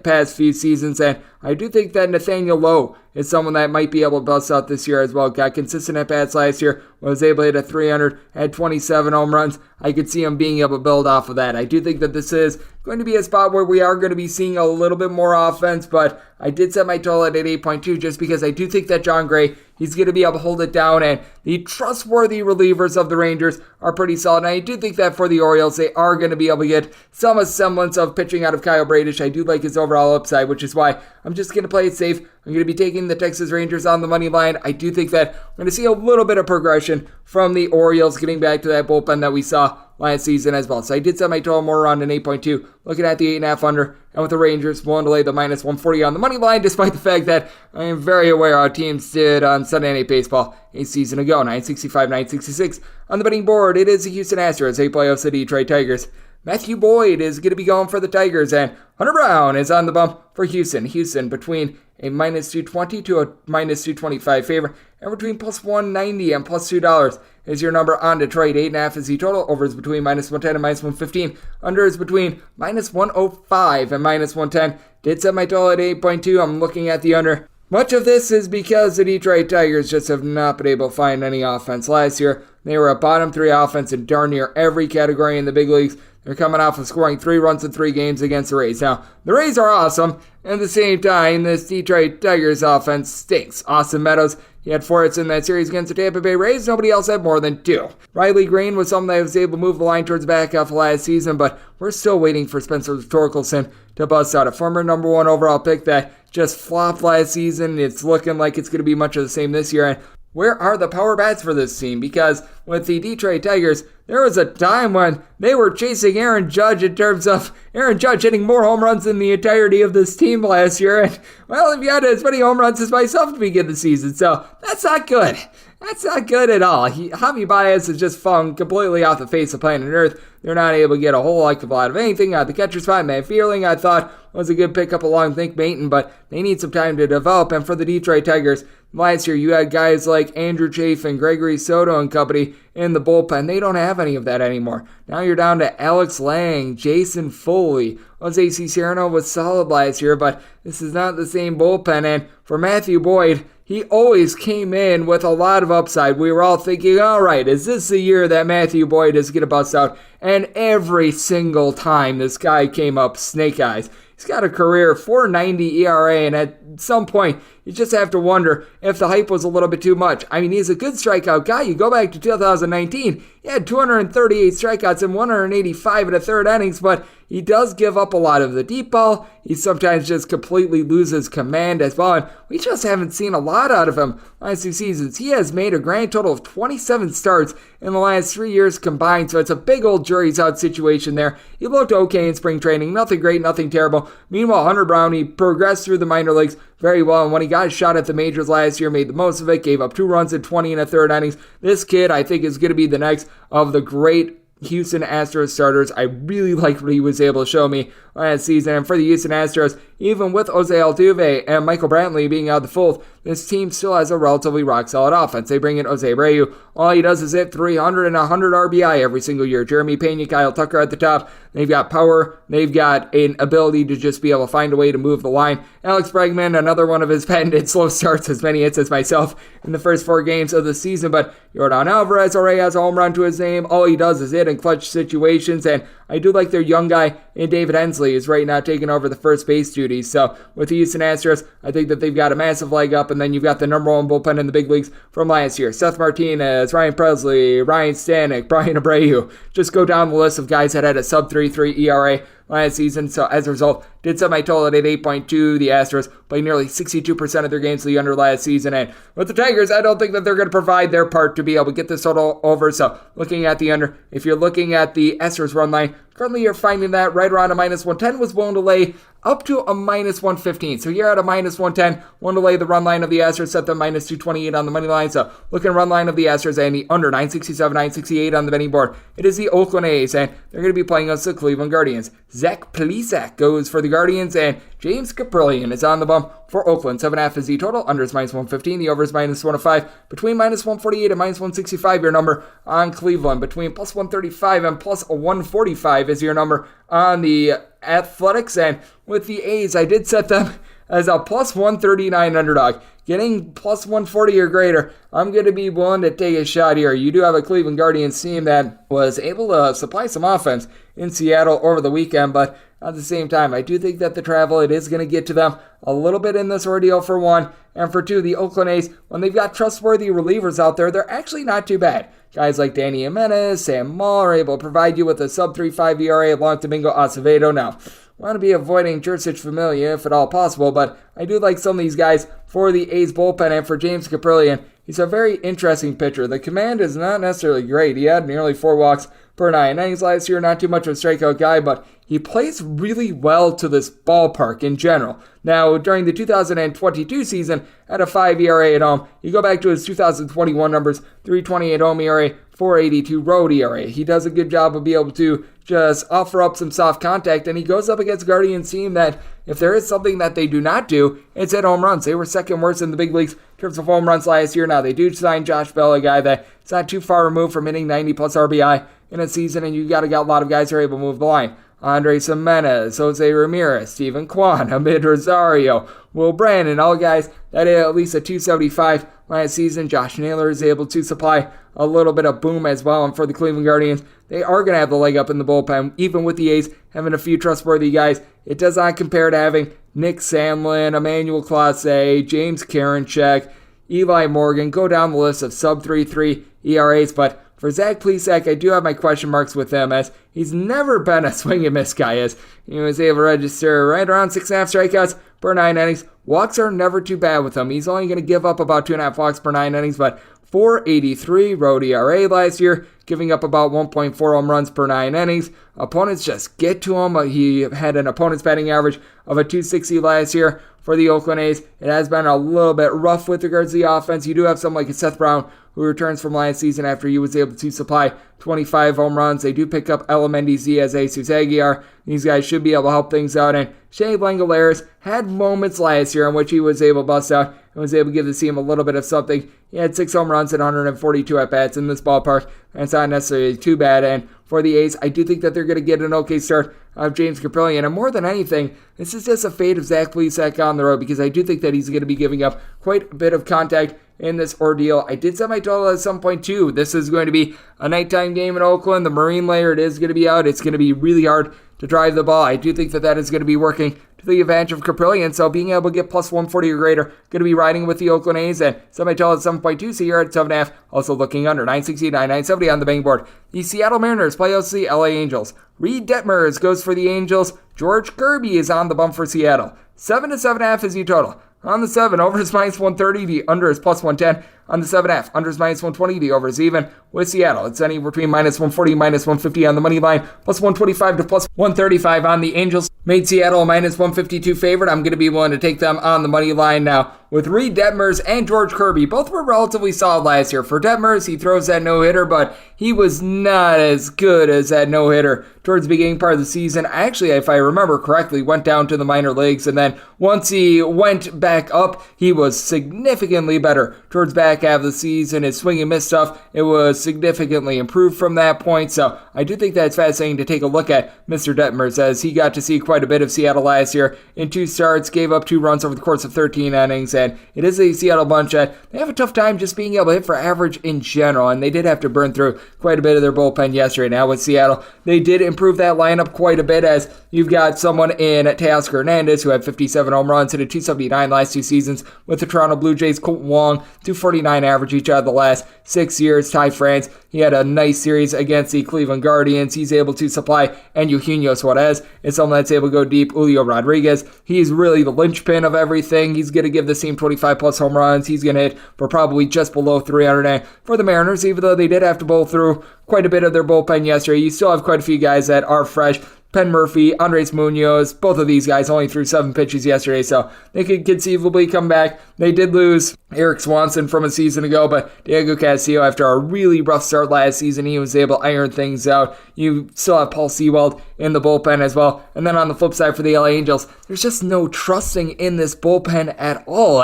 past few seasons, and I do think that Nathaniel Lowe is someone that might be able to bust out this year as well. Got consistent at bats last year, was able to hit a 300, had 27 home runs. I could see him being able to build off of that. I do think that this is going to be a spot where we are going to be seeing a little bit more offense, but I did set my total at 8.2 just because I do think that John Gray, he's going to be able to hold it down, and the trustworthy relievers of the Rangers are pretty solid. And I do think that for the Orioles, they are going to be able to get some semblance of pitching out of Kyle Bradish. I do like his overall upside, which is why I'm just going to play it safe. I'm going to be taking the Texas Rangers on the money line. I do think that we're going to see a little bit of progression from the Orioles getting back to that bullpen that we saw last season as well. So I did set my total more around an 8.2, looking at the 8.5 under, and with the Rangers willing to lay the minus 140 on the money line, despite the fact that I am very aware how teams did on Sunday Night Baseball a season ago. 965, 966 on the betting board. It is the Houston Astros. They play off the Detroit Tigers. Matthew Boyd is going to be going for the Tigers, and Hunter Brown is on the bump for Houston. Houston between a minus 220 to a minus 225 favorite, and between plus 190 and plus $2. is your number on Detroit. 8.5 is the total. Over is between -110 and -115. Under is between -105 and -110. Did set my total at 8.2. I'm looking at the under. Much of this is because the Detroit Tigers just have not been able to find any offense. Last year, they were a bottom 3 offense in darn near every category in the big leagues. They're coming off of scoring 3 runs in 3 games against the Rays. Now, the Rays are awesome. At the same time, this Detroit Tigers offense stinks. Austin Meadows, he had 4 hits in that series against the Tampa Bay Rays. Nobody else had more than 2. Riley Green was someone that was able to move the line towards the back half of last season, but we're still waiting for Spencer Torkelson to bust out. A former number 1 overall pick that just flopped last season. It's looking like it's going to be much of the same this year. And where are the power bats for this team? Because with the Detroit Tigers, there was a time when they were chasing Aaron Judge in terms of Aaron Judge hitting more home runs than the entirety of this team last year. And, well, if you had as many home runs as myself to begin the season. So that's not good. That's not good at all. Javi Baez has just fallen completely off the face of planet Earth. They're not able to get a whole heck of a lot of anything out of the catcher spot. Matt Fearling, I thought, was a good pickup along Nick Maton, but they need some time to develop. And for the Detroit Tigers, last year you had guys like Andrew Chafin, Gregory Soto and company in the bullpen. They don't have any of that anymore. Now you're down to Alex Lang, Jason Foley. Jose Cicierno was solid last year, but this is not the same bullpen. And for Matthew Boyd, he always came in with a lot of upside. We were all thinking, all right, is this the year that Matthew Boyd is going to bust out? And every single time this guy came up snake eyes. He's got a career 4.90 ERA, and at some point, you just have to wonder if the hype was a little bit too much. I mean, he's a good strikeout guy. You go back to 2019, he had 238 strikeouts and 185 in the third innings, but he does give up a lot of the deep ball. He sometimes just completely loses command as well, and we just haven't seen a lot out of him last 2 seasons. He has made a grand total of 27 starts in the last 3 years combined, so it's a big old jury's out situation there. He looked okay in spring training, nothing great, nothing terrible. Meanwhile, Hunter Brown, he progressed through the minor leagues very well, and when he got a shot at the majors last year, made the most of it, gave up 2 runs in 20 in the third innings. This kid, I think, is going to be the next of the great Houston Astros starters. I really liked what he was able to show me last season. And for the Houston Astros, even with Jose Altuve and Michael Brantley being out of the fold, this team still has a relatively rock-solid offense. They bring in Jose Abreu. All he does is hit 300 and 100 RBI every single year. Jeremy Pena, Kyle Tucker at the top. They've got power. They've got an ability to just be able to find a way to move the line. Alex Bregman, another one of his patented slow starts, as many hits as myself in the first 4 games of the season. But Yordan Alvarez already has a home run to his name. All he does is hit in clutch situations. And I do like their young guy in David Hensley is right now taking over the first base duties. So with the Houston Astros, I think that they've got a massive leg up, and then you've got the number 1 bullpen in the big leagues from last year. Seth Martinez, Ryan Presley, Ryan Stanek, Brian Abreu. Just go down the list of guys that had a sub-3.3 ERA last season. So as a result, did set my total at 8.2. The Astros play nearly 62% of their games to the under last season. And with the Tigers, I don't think that they're going to provide their part to be able to get this total over. So looking at the under, if you're looking at the Astros run line, currently you're finding that right around a -110, was willing to lay up to a -115. So you're at a -110, willing to lay the run line of the Astros, set them -228 on the money line. So looking run line of the Astros and the under 967, 968 on the betting board. It is the Oakland A's, and they're going to be playing against the Cleveland Guardians. Zach Plesac goes for the Guardians, and James Caprillion is on the bump for Oakland. 7.5 is the total. Under is -115. The over is -105. Between -148 and -165, your number on Cleveland. Between +135 and +145 is your number on the Athletics. And with the A's, I did set them as a +139 underdog. Getting +140 or greater, I'm going to be willing to take a shot here. You do have a Cleveland Guardians team that was able to supply some offense in Seattle over the weekend, but at the same time, I do think that the travel, it is going to get to them a little bit in this ordeal, for one. And for two, the Oakland A's, when they've got trustworthy relievers out there, they're actually not too bad. Guys like Danny Jimenez, Sam Maul are able to provide you with a sub-3.5 ERA along Domingo Acevedo. Now, want to be avoiding Jurcic Familia if at all possible, but I do like some of these guys for the A's bullpen. And for James Caprillion, he's a very interesting pitcher. The command is not necessarily great. He had nearly 4 walks per 9 innings last year. Not too much of a strikeout guy, but he plays really well to this ballpark in general. Now, during the 2022 season, at a 5 ERA at home, you go back to his 2021 numbers, 3.28 home ERA, 4.82 road ERA. He does a good job of being able to just offer up some soft contact, and he goes up against Guardians team that if there is something that they do not do, it's hit home runs. They were second worst in the big leagues in terms of home runs last year. Now, they do sign Josh Bell, a guy that's not too far removed from hitting 90-plus RBI in a season, and you got a lot of guys who are able to move the line. Andres Jimenez, Jose Ramirez, Steven Kwan, Hamid Rosario, Will Brandon, all guys that hit at least a 275 last season. Josh Naylor is able to supply a little bit of boom as well. And for the Cleveland Guardians, they are going to have the leg up in the bullpen. Even with the A's having a few trustworthy guys, it does not compare to having Nick Sandlin, Emmanuel Clase, James Karinchak, Eli Morgan, go down the list of sub 3.3 ERAs. But for Zach Plesac, I do have my question marks with him, as he's never been a swing and miss guy, as he was able to register right around 6.5 strikeouts per 9 innings. Walks are never too bad with him. He's only going to give up about 2.5 walks per 9 innings, but 4.83 road ERA last year, giving up about 1.4 home runs per 9 innings. Opponents just get to him. He had an opponent's batting average of a 260 last year for the Oakland A's. It has been a little bit rough with regards to the offense. You do have someone like Seth Brown, who returns from last season after he was able to supply 25 home runs. They do pick up Elemendy Diaz, Jesus Aguilar. These guys should be able to help things out. And Shea Langolaris had moments last year in which he was able to bust out and was able to give the team a little bit of something. He had 6 home runs and 142 at-bats in this ballpark. That's not necessarily too bad. And for the A's, I do think that they're going to get an okay start of James Kaprielian. And more than anything, this is just a fate of Zach Plesac on the road, because I do think that he's going to be giving up quite a bit of contact in this ordeal. I did set my total at some point too. This is going to be a nighttime game in Oakland. The Marine layer, it is going to be out. It's going to be really hard to drive the ball. I do think that that is going to be working to the advantage of Kaprielian. So being able to get plus 140 or greater, going to be riding with the Oakland A's. And set my total at 7.2. So you're at 7.5. Also looking under 969, 970 on the betting board. The Seattle Mariners play host the LA Angels. Reed Detmers goes for the Angels. George Kirby is on the bump for Seattle. 7 to 7.5 is your total. On the 7, over is minus 130, the under is plus 110. On the 7.5, under is minus 120, the over is even with Seattle. It's anywhere between minus 140, minus 150 on the money line, plus 125 to plus 135 on the Angels. Made Seattle a minus 152 favorite. I'm going to be willing to take them on the money line now. With Reed Detmers and George Kirby, both were relatively solid last year. For Detmers, he throws that no-hitter, but he was not as good as that no-hitter towards the beginning part of the season. Actually, if I remember correctly, went down to the minor leagues, and then once he went back up, he was significantly better towards back half of the season. His swing and miss stuff, it was significantly improved from that point. So I do think that's fascinating to take a look at Mr. Detmers, as he got to see quite a bit of Seattle last year in 2 starts, gave up 2 runs over the course of 13 innings, and it is a Seattle bunch that they have a tough time just being able to hit for average in general, and they did have to burn through quite a bit of their bullpen yesterday. Now with Seattle, they did improve that lineup quite a bit, as you've got someone in Teoscar Hernandez who had 57 home runs, hit a 279 last 2 seasons with the Toronto Blue Jays. Colton Wong, 249 average each out of the last 6 years. Ty France, he had a nice series against the Cleveland Guardians. He's able to supply, and Eugenio Suarez is someone that's able to go deep. Julio Rodriguez, he's really the linchpin of everything. He's going to give this team 25 plus home runs. He's going to hit for probably just below 300. And for the Mariners, even though they did have to bowl through quite a bit of their bullpen yesterday, you still have quite a few guys that are fresh. Penn Murphy, Andres Munoz, both of these guys only threw 7 pitches yesterday, so they could conceivably come back. They did lose Eric Swanson from a season ago, but Diego Castillo, after a really rough start last season, he was able to iron things out. You still have Paul Sewald in the bullpen as well. And then on the flip side for the LA Angels, there's just no trusting in this bullpen at all.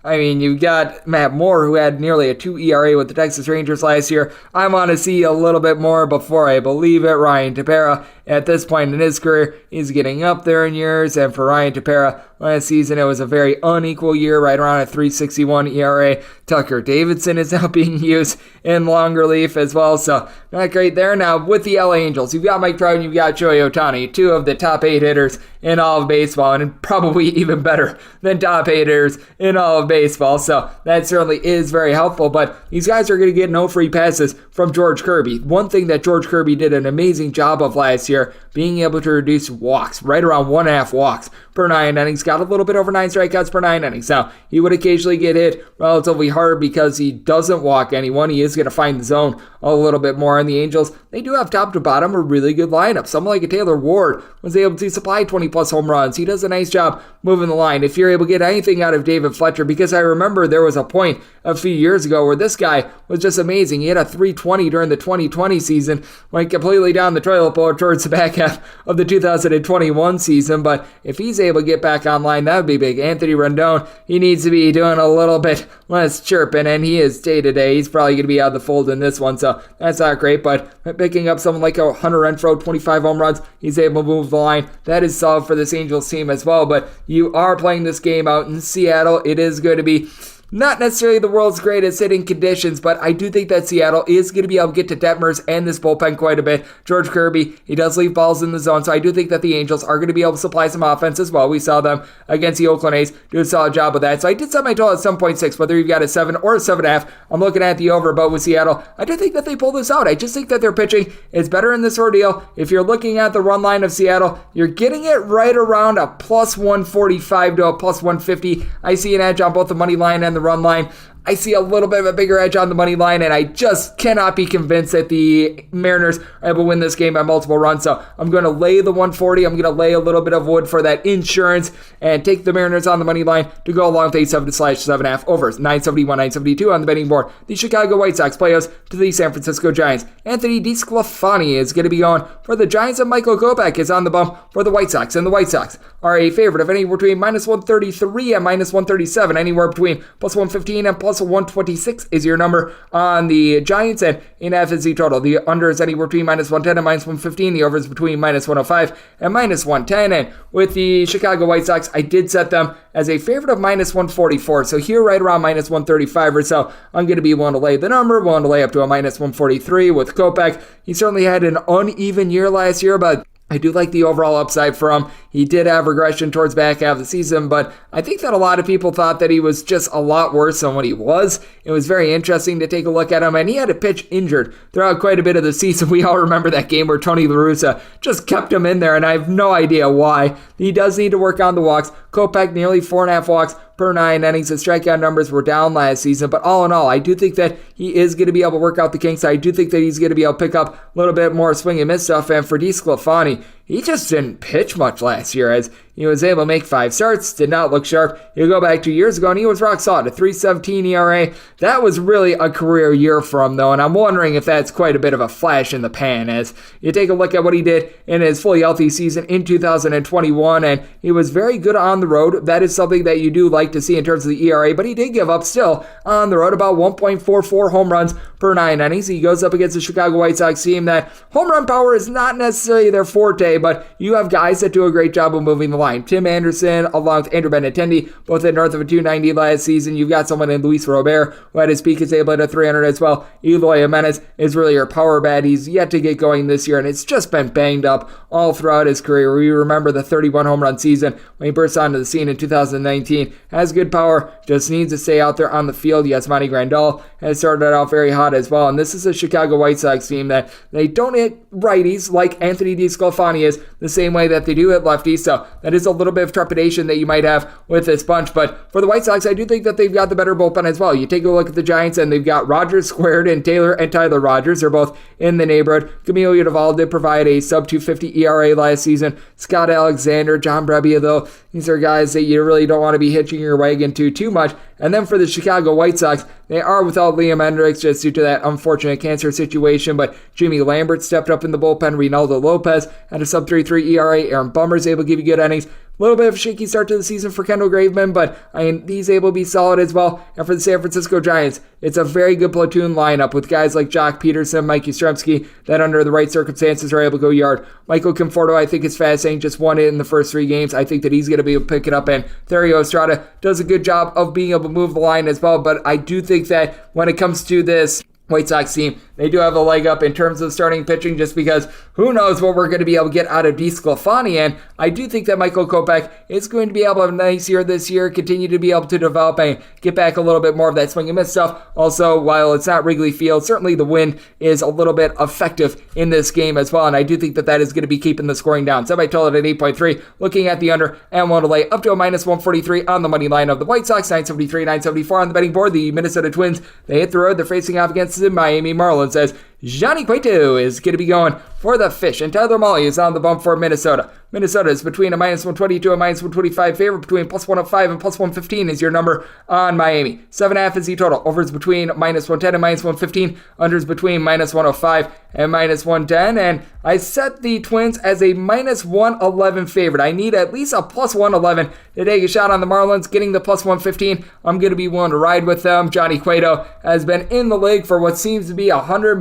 You've got Matt Moore, who had nearly a 2 ERA with the Texas Rangers last year. I want to see a little bit more before I believe it. Ryan Tepera, at this point in his career, he's getting up there in years, and for Ryan Tepera, last season it was a very unequal year, right around a 3.61 ERA. Tucker Davidson is now being used in long relief as well, so not great there. Now with the LA Angels, you've got Mike Trout and you've got Shohei Ohtani, 2 of the top 8 hitters in all of baseball, and probably even better than top 8 hitters in all of baseball, so that certainly is very helpful. But these guys are going to get no free passes from George Kirby. One thing that George Kirby did an amazing job of last year, being able to reduce walks, right around 1.5 walks per 9 innings, got a little bit over 9 strikeouts per 9 innings. Now, he would occasionally get hit relatively hard because he doesn't walk anyone. He is going to find the zone a little bit more. And the Angels, they do have top to bottom a really good lineup. Someone like a Taylor Ward was able to supply 20-plus home runs. He does a nice job moving the line. If you're able to get anything out of David Fletcher, because I remember there was a point a few years ago where this guy was just amazing. He had a 320 during the 2020 season, went completely down the toilet bowl towards the back half of the 2021 season. But if he's able to get back online, that would be big. Anthony Rendon, he needs to be doing a little bit less chirping, and he is day-to-day. He's probably going to be out of the fold in this one, so that's not great. But picking up someone like a Hunter Renfroe, 25 home runs, he's able to move the line. That is solid for this Angels team as well. But you are playing this game out in Seattle. It is going to be not necessarily the world's greatest hitting conditions, but I do think that Seattle is going to be able to get to Detmers and this bullpen quite a bit. George Kirby, he does leave balls in the zone, so I do think that the Angels are going to be able to supply some offense as well. We saw them against the Oakland A's do a solid job of that. So I did set my total at 7.6, whether you've got a 7 or a 7.5. I'm looking at the over, but with Seattle, I do think that they pull this out. I just think that their pitching is better in this ordeal. If you're looking at the run line of Seattle, you're getting it right around a plus 145 to a plus 150. I see an edge on both the money line and the run line. I see a little bit of a bigger edge on the money line, and I just cannot be convinced that the Mariners are able to win this game by multiple runs. So I'm going to lay the 140. I'm going to lay a little bit of wood for that insurance and take the Mariners on the money line to go along with a 7/7.5 overs. 971, 972 on the betting board. The Chicago White Sox play us to the San Francisco Giants. Anthony DeSclafani is going to be going for the Giants, and Michael Kopech is on the bump for the White Sox. And the White Sox are a favorite of anywhere between minus 133 and minus 137. Anywhere between plus 115 and plus 126 is your number on the Giants, and in FNC total, the under is anywhere between minus 110 and minus 115. The over is between minus 105 and minus 110. And with the Chicago White Sox, I did set them as a favorite of minus 144. So here, right around minus 135 or so, I'm going to be willing to lay the number, willing to lay up to a minus 143 with Kopech. He certainly had an uneven year last year, but I do like the overall upside for him. He did have regression towards back half of the season, but I think that a lot of people thought that he was just a lot worse than what he was. It was very interesting to take a look at him, and he had a pitch injured throughout quite a bit of the season. We all remember that game where Tony La Russa just kept him in there, and I have no idea why. He does need to work on the walks. Kopech, nearly 4.5 walks per 9 innings. His strikeout numbers were down last season, but all in all, I do think that he is going to be able to work out the kinks. I do think that he's going to be able to pick up a little bit more swing and miss stuff, and for DeSclafani, he just didn't pitch much last year as he was able to make 5 starts, did not look sharp. You go back 2 years ago, and he was rock solid, a 3.17 ERA. That was really a career year for him, though, and I'm wondering if that's quite a bit of a flash in the pan as you take a look at what he did in his fully healthy season in 2021, and he was very good on the road. That is something that you do like to see in terms of the ERA, but he did give up still on the road about 1.44 home runs per 9 innings. He goes up against the Chicago White Sox team that home run power is not necessarily their forte, but you have guys that do a great job of moving the line. Tim Anderson along with Andrew Benintendi, both at north of a 290 last season. You've got someone in Luis Robert who at his peak is able to 300 as well. Eloy Jimenez is really your power bat. He's yet to get going this year, and it's just been banged up all throughout his career. We remember the 31 home run season when he burst onto the scene in 2019. Has good power, just needs to stay out there on the field. Yasmani Grandal has started out very hot as well, and this is a Chicago White Sox team that they don't hit righties like Anthony DeSclafani is the same way that they do hit lefties, so that is a little bit of trepidation that you might have with this bunch. But for the White Sox, I do think that they've got the better bullpen as well. You take a look at the Giants, and they've got Rogers squared, and Taylor and Tyler Rogers are both in the neighborhood. Camilo Udval did provide a sub 250 ERA last season. Scott Alexander, John Brebbia, though, these are guys that you really don't want to be hitching your wagon to too much. And then for the Chicago White Sox, they are without Liam Hendriks just due to that unfortunate cancer situation, but Jimmy Lambert stepped up in the bullpen. Reynaldo Lopez had a sub 3.3 ERA. Aaron Bummer's able to give you good innings. A little bit of a shaky start to the season for Kendall Graveman, but he's able to be solid as well. And for the San Francisco Giants, it's a very good platoon lineup with guys like Jock Peterson, Mike Yastrzemski, that under the right circumstances are able to go yard. Michael Conforto, I think, is fascinating. Just won it in the first 3 games. I think that he's going to be able to pick it up, and Thairo Estrada does a good job of being able to move the line as well. But I do think that when it comes to this White Sox team, they do have a leg up in terms of starting pitching, just because who knows what we're going to be able to get out of DeSclafani. And I do think that Michael Kopech is going to be able to have a nice year this year, continue to be able to develop and get back a little bit more of that swing and miss stuff. Also, while it's not Wrigley Field, certainly the wind is a little bit effective in this game as well, and I do think that that is going to be keeping the scoring down. Semi-total at 8.3, looking at the under, and want to lay up to a minus 143 on the money line of the White Sox, 973, 974 on the betting board. The Minnesota Twins, they hit the road. They're facing off against the Miami Marlins as Johnny Cueto is going to be going for the Fish, and Tyler Mahle is on the bump for Minnesota. Minnesota is between a minus 122 and minus 125 favorite. Between plus 105 and plus 115 is your number on Miami. 7.5 is the total. Overs between minus 110 and minus 115. Unders between minus 105 and minus 110. And I set the Twins as a minus 111 favorite. I need at least a plus 111 to take a shot on the Marlins. Getting the plus 115, I'm going to be willing to ride with them. Johnny Cueto has been in the league for what seems to be 100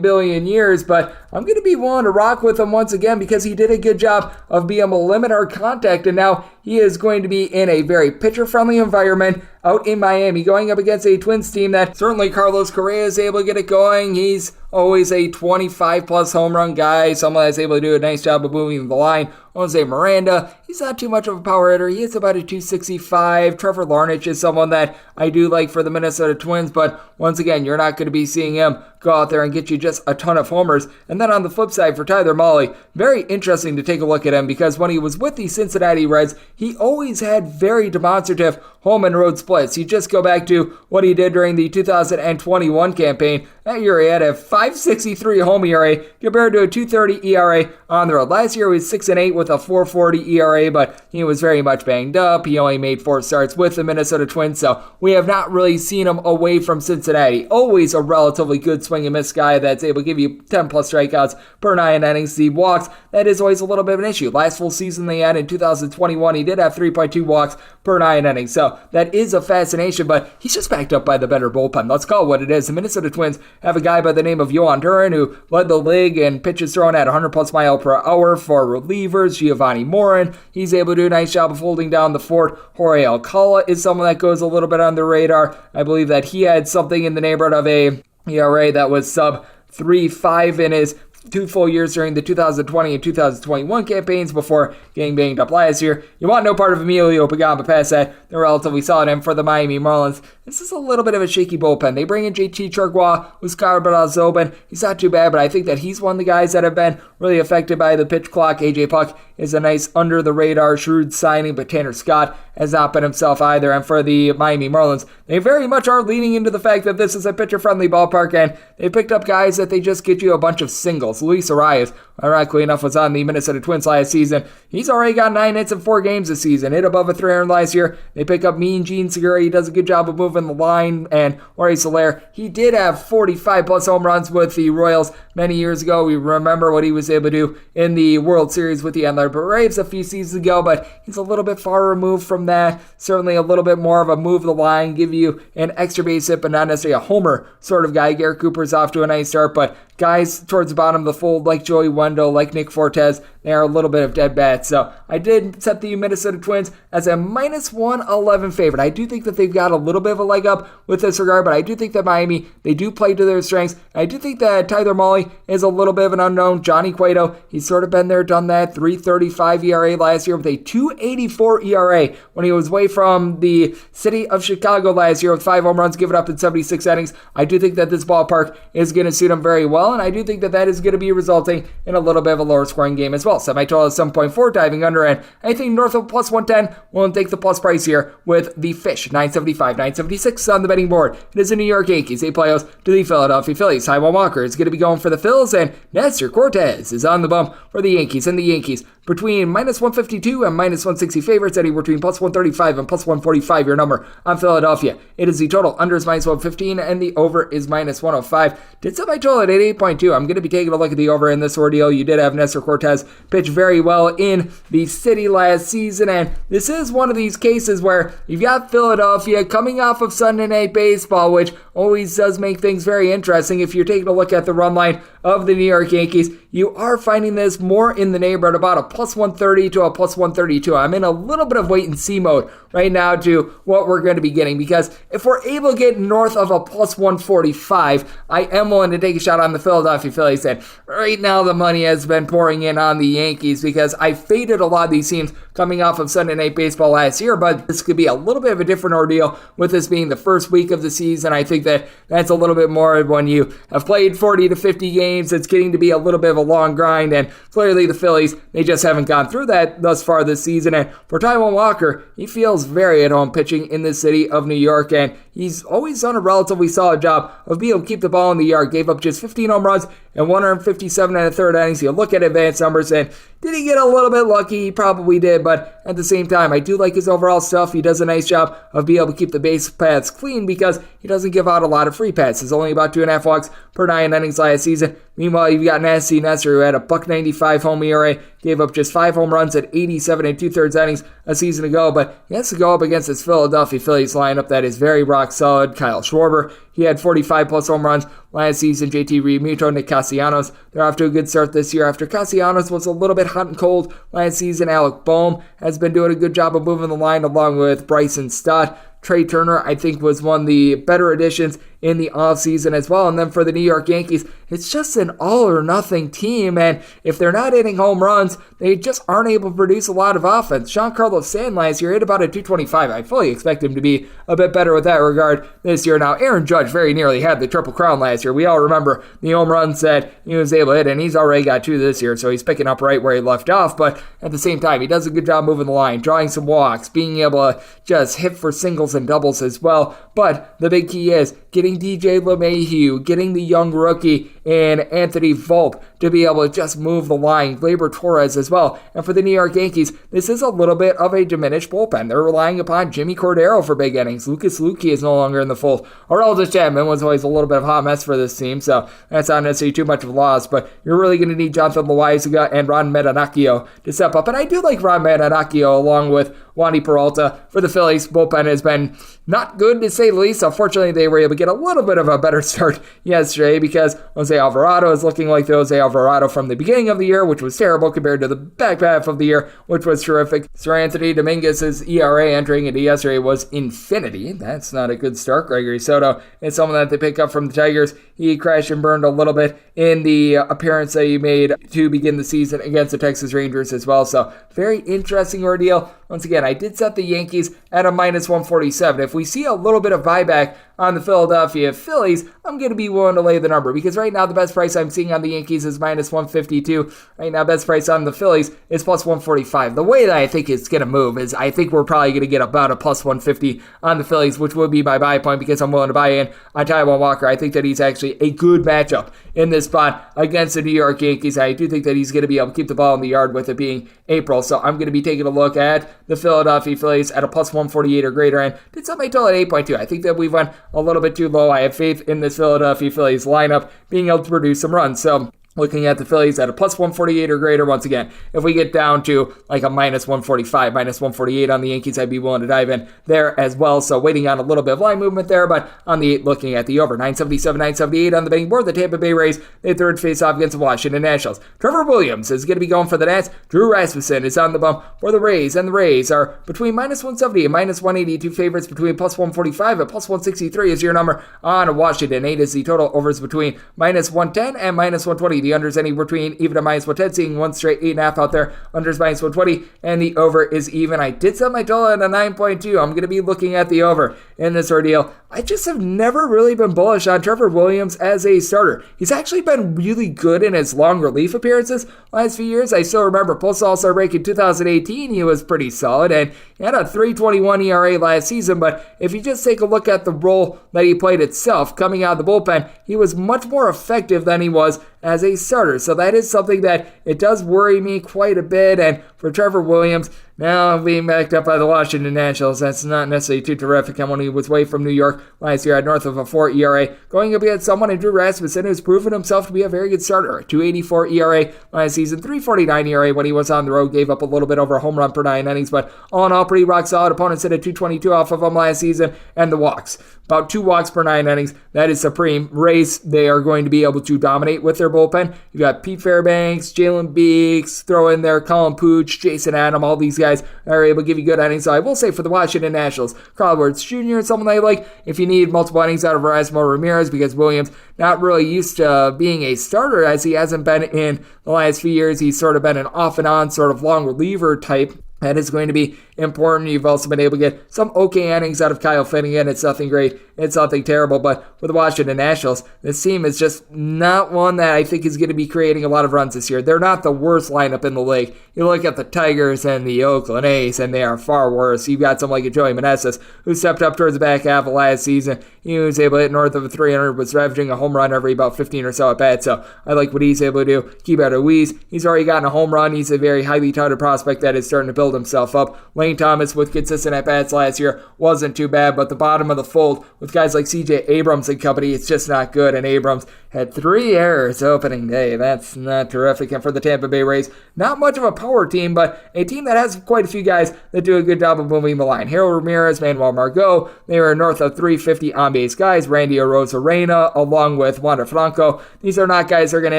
billion years, but I'm going to be willing to rock with him once again because he did a good job of being able to limit our contact, and now he is going to be in a very pitcher-friendly environment out in Miami, going up against a Twins team that certainly Carlos Correa is able to get it going. He's always a 25-plus home run guy, someone that's able to do a nice job of moving the line. Jose Miranda, he's not too much of a power hitter. He hits about a 265. Trevor Larnach is someone that I do like for the Minnesota Twins, but once again, you're not going to be seeing him go out there and get you just a ton of homers. And then on the flip side for Tyler Mahle, very interesting to take a look at him because when he was with the Cincinnati Reds, he always had very demonstrative home and road splits. You just go back to what he did during the 2021 campaign. That year he had a 5.63 home ERA compared to a 2.30 ERA on the road. Last year he was 6-8 with a 4.40 ERA, but he was very much banged up. He only made 4 starts with the Minnesota Twins, so we have not really seen him away from Cincinnati. Always a relatively good swing and miss guy that's able to give you 10 plus strikeouts per 9 innings. The walks, that is always a little bit of an issue. Last full season they had in 2021, he did have 3.2 walks per 9 innings, so that is a fascination, but he's just backed up by the better bullpen. Let's call it what it is. The Minnesota Twins have a guy by the name of Yohan Duran who led the league in pitches thrown at 100 plus mile per hour for relievers. Giovanni Morin, he's able to do a nice job of holding down the fort. Jorge Alcala is someone that goes a little bit on the radar. I believe that he had something in the neighborhood of a ERA that was sub 3.5 in his 2 full years during the 2020 and 2021 campaigns before getting banged up last year. You want no part of Emilio Pagan, but past that, they're relatively solid. And for the Miami Marlins, this is a little bit of a shaky bullpen. They bring in JT Chargois, Huascar Brazoban. He's not too bad, but I think that he's one of the guys that have been really affected by the pitch clock. AJ Puck is a nice under-the-radar, shrewd signing, but Tanner Scott has not been himself either. And for the Miami Marlins, they very much are leaning into the fact that this is a pitcher-friendly ballpark, and they picked up guys that they just get you a bunch of singles. Luis Arias, ironically enough, was on the Minnesota Twins last season. He's already got 9 hits in 4 games this season, hit above a 300 last year. They pick up Mean Gene Segura. He does a good job of moving the line, and Jorge Soler, he did have 45 plus home runs with the Royals many years ago. We remember what he was able to do in the World Series with the Atlanta Braves a few seasons ago, but he's a little bit far removed from that. Certainly a little bit more of a move the line, give you an extra base hit, but not necessarily a homer sort of guy. Garrett Cooper's off to a nice start, but guys towards the bottom of the fold like Joey Wendell, like Nick Fortes, they are a little bit of dead bats. So I did set the Minnesota Twins as a minus 111 favorite. I do think that they've got a little bit of a leg up with this regard, but I do think that Miami, they do play to their strengths. I do think that Tyler Mahle is a little bit of an unknown. Johnny Cueto, he's sort of been there, done that. 3.35 ERA last year with a 2.84 ERA when he was away from the city of Chicago last year with 5 home runs given up in 76 innings. I do think that this ballpark is going to suit him very well, and I do think that that is going to be resulting in a little bit of a lower scoring game as well. Semi-total is 7.4, diving under, and anything north of plus 110 will take the plus price here with the Fish. 975, 976 on the betting board. It is the New York Yankees. They play host to the Philadelphia Phillies. Taijuan Walker is going to be going for the Phils, and Nestor Cortez is on the bump for the Yankees. And the Yankees between minus 152 and minus 160 favorites, anywhere between plus 135 and plus 145, your number on Philadelphia. It is the total. Under is minus 115, and the over is minus 105. Did set my total at 8.2. I'm going to be taking a look at the over in this ordeal. You did have Nestor Cortez pitch very well in the city last season, and this is one of these cases where you've got Philadelphia coming off of Sunday Night Baseball, which always does make things very interesting. If you're taking a look at the run line of the New York Yankees, you are finding this more in the neighborhood about a plus 130 to a plus 132. I'm in a little bit of wait and see mode right now to what we're going to be getting, because if we're able to get north of a plus 145, I am willing to take a shot on the Philadelphia Phillies. And right now the money has been pouring in on the Yankees because I faded a lot of these teams coming off of Sunday Night Baseball last year, but this could be a little bit of a different ordeal with this being the first week of the season. I think that that's a little bit more when you have played 40 to 50 games. It's getting to be a little bit of a long grind, and clearly the Phillies, they just haven't gone through that thus far this season. And for Taijuan Walker, he feels very at home pitching in the city of New York, and he's always done a relatively solid job of being able to keep the ball in the yard. Gave up just 15 home runs and 157 and a third innings. You look at advanced numbers and did he get a little bit lucky? He probably did, but at the same time, I do like his overall stuff. He does a nice job of being able to keep the base paths clean because he doesn't give out a lot of free passes. Only about 2.5 walks per 9 innings last season. Meanwhile, you've got Nasty Nestor, who had a .195 home ERA, gave up just 5 home runs at 87 and 2/3 innings a season ago, but he has to go up against this Philadelphia Phillies lineup that is very rock solid. Kyle Schwarber, he had 45 plus home runs last season. JT Realmuto, Nick Castellanos, they're off to a good start this year. After Castellanos was a little bit hot and cold last season, Alec Boehm has been doing a good job of moving the line along with Bryson Stott. Trey Turner, I think, was one of the better additions in the offseason as well. And then for the New York Yankees, it's just an all-or-nothing team, and if they're not hitting home runs, they just aren't able to produce a lot of offense. Giancarlo Stanton last year hit about a .225. I fully expect him to be a bit better with that regard this year. Now, Aaron Judge very nearly had the Triple Crown last year. We all remember the home runs that he was able to hit, and he's already got 2 this year, so he's picking up right where he left off. But at the same time, he does a good job moving the line, drawing some walks, being able to just hit for singles and doubles as well. But the big key is getting DJ LeMahieu, getting the young rookie in Anthony Volpe to be able to just move the line, Gleyber Torres as well. And for the New York Yankees, this is a little bit of a diminished bullpen. They're relying upon Jimmy Cordero for big innings. Lucas Luque is no longer in the fold. Aroldis Chapman was always a little bit of a hot mess for this team, so that's not necessarily too much of a loss, but you're really going to need Jonathan Loaizaga and Ron Marinaccio to step up. And I do like Ron Marinaccio along with Wandy Peralta. For the Phillies, bullpen has been not good to say the least. Unfortunately, they were able to get a little bit of a better start yesterday because Jose Alvarado is looking like the Jose Alvarado from the beginning of the year, which was terrible compared to the back half of the year, which was terrific. Sir Anthony Dominguez's ERA entering into yesterday was infinity. That's not a good start. Gregory Soto is someone that they pick up from the Tigers. He crashed and burned a little bit in the appearance that he made to begin the season against the Texas Rangers as well. So very interesting ordeal. Once again, I did set the Yankees at a -147. If we see a little bit of buyback on the Philadelphia Phillies, I'm going to be willing to lay the number because right now the best price I'm seeing on the Yankees is -152. Right now, best price on the Phillies is +145. The way that I think it's going to move is I think we're probably going to get about a +150 on the Phillies, which would be my buy point because I'm willing to buy in on Taijuan Walker. I think that he's actually a good matchup in this spot against the New York Yankees. I do think that he's going to be able to keep the ball in the yard with it being April, so I'm going to be taking a look at the Philadelphia Phillies at a +148 or greater, and did set my total at 8.2. I think that we went a little bit too low. I have faith in this Philadelphia Phillies lineup being able to produce some runs, so looking at the Phillies at a +148 or greater. Once again, if we get down to like a -145, -148 on the Yankees, I'd be willing to dive in there as well. So waiting on a little bit of line movement there, but on the 8, looking at the over. 977, 978 on the betting board. The Tampa Bay Rays, their third face-off against the Washington Nationals. Trevor Williams is going to be going for the Nats. Drew Rasmussen is on the bump for the Rays, and the Rays are between -170 and -180. Two favorites between +145 and +163 is your number on Washington. 8 is the total. Overs between -110 and -120. The unders any between even to -110, seeing one straight 8.5 out there. Unders -120, and the over is even. I did set my total at a 9.2. I'm going to be looking at the over in this ordeal. I just have never really been bullish on Trevor Williams as a starter. He's actually been really good in his long relief appearances last few years. I still remember post All-Star break in 2018, he was pretty solid, and he had a 3.21 ERA last season, but if you just take a look at the role that he played itself, coming out of the bullpen, he was much more effective than he was as a starter. So that is something that it does worry me quite a bit, and for Trevor Williams, now being backed up by the Washington Nationals, that's not necessarily too terrific. And when he was away from New York last year at north of a 4 ERA, going up against someone in Drew Rasmussen who's proven himself to be a very good starter. 2.84 ERA last season, 3.49 ERA when he was on the road, gave up a little bit over a home run per 9 innings, but all in all, pretty rock solid. Opponents hit a 2.22 off of him last season, and the walks. About 2 walks per 9 innings. That is supreme. Rays, they are going to be able to dominate with their bullpen. You got Pete Fairbanks, Jalen Beeks, throw in there Colin Pooch, Jason Adam, all these guys are able to give you good innings. So I will say for the Washington Nationals, Carl Edwards Jr. is someone I like if you need multiple innings out of Erasmo Ramirez, because Williams not really used to being a starter as he hasn't been in the last few years. He's sort of been an off and on sort of long reliever type. That is going to be important. You've also been able to get some okay innings out of Kyle Finnegan. It's nothing great. It's nothing terrible. But with the Washington Nationals, this team is just not one that I think is going to be creating a lot of runs this year. They're not the worst lineup in the league. You look at the Tigers and the Oakland A's, and they are far worse. You've got someone like a Joey Meneses, who stepped up towards the back half of last season. He was able to hit north of 300, was averaging a home run every about 15 or so at bat. So I like what he's able to do. Keibert Ruiz, he's already gotten a home run. He's a very highly touted prospect that is starting to build himself up. Lane Thomas, with consistent at-bats last year, wasn't too bad, but the bottom of the fold with guys like CJ Abrams and company, it's just not good, and Abrams had 3 errors opening day. That's not terrific. And for the Tampa Bay Rays, not much of a power team, but a team that has quite a few guys that do a good job of moving the line. Harold Ramirez, Manuel Margot, they were north of 350 on-base guys. Randy Arozarena, along with Wander Franco. These are not guys that are going to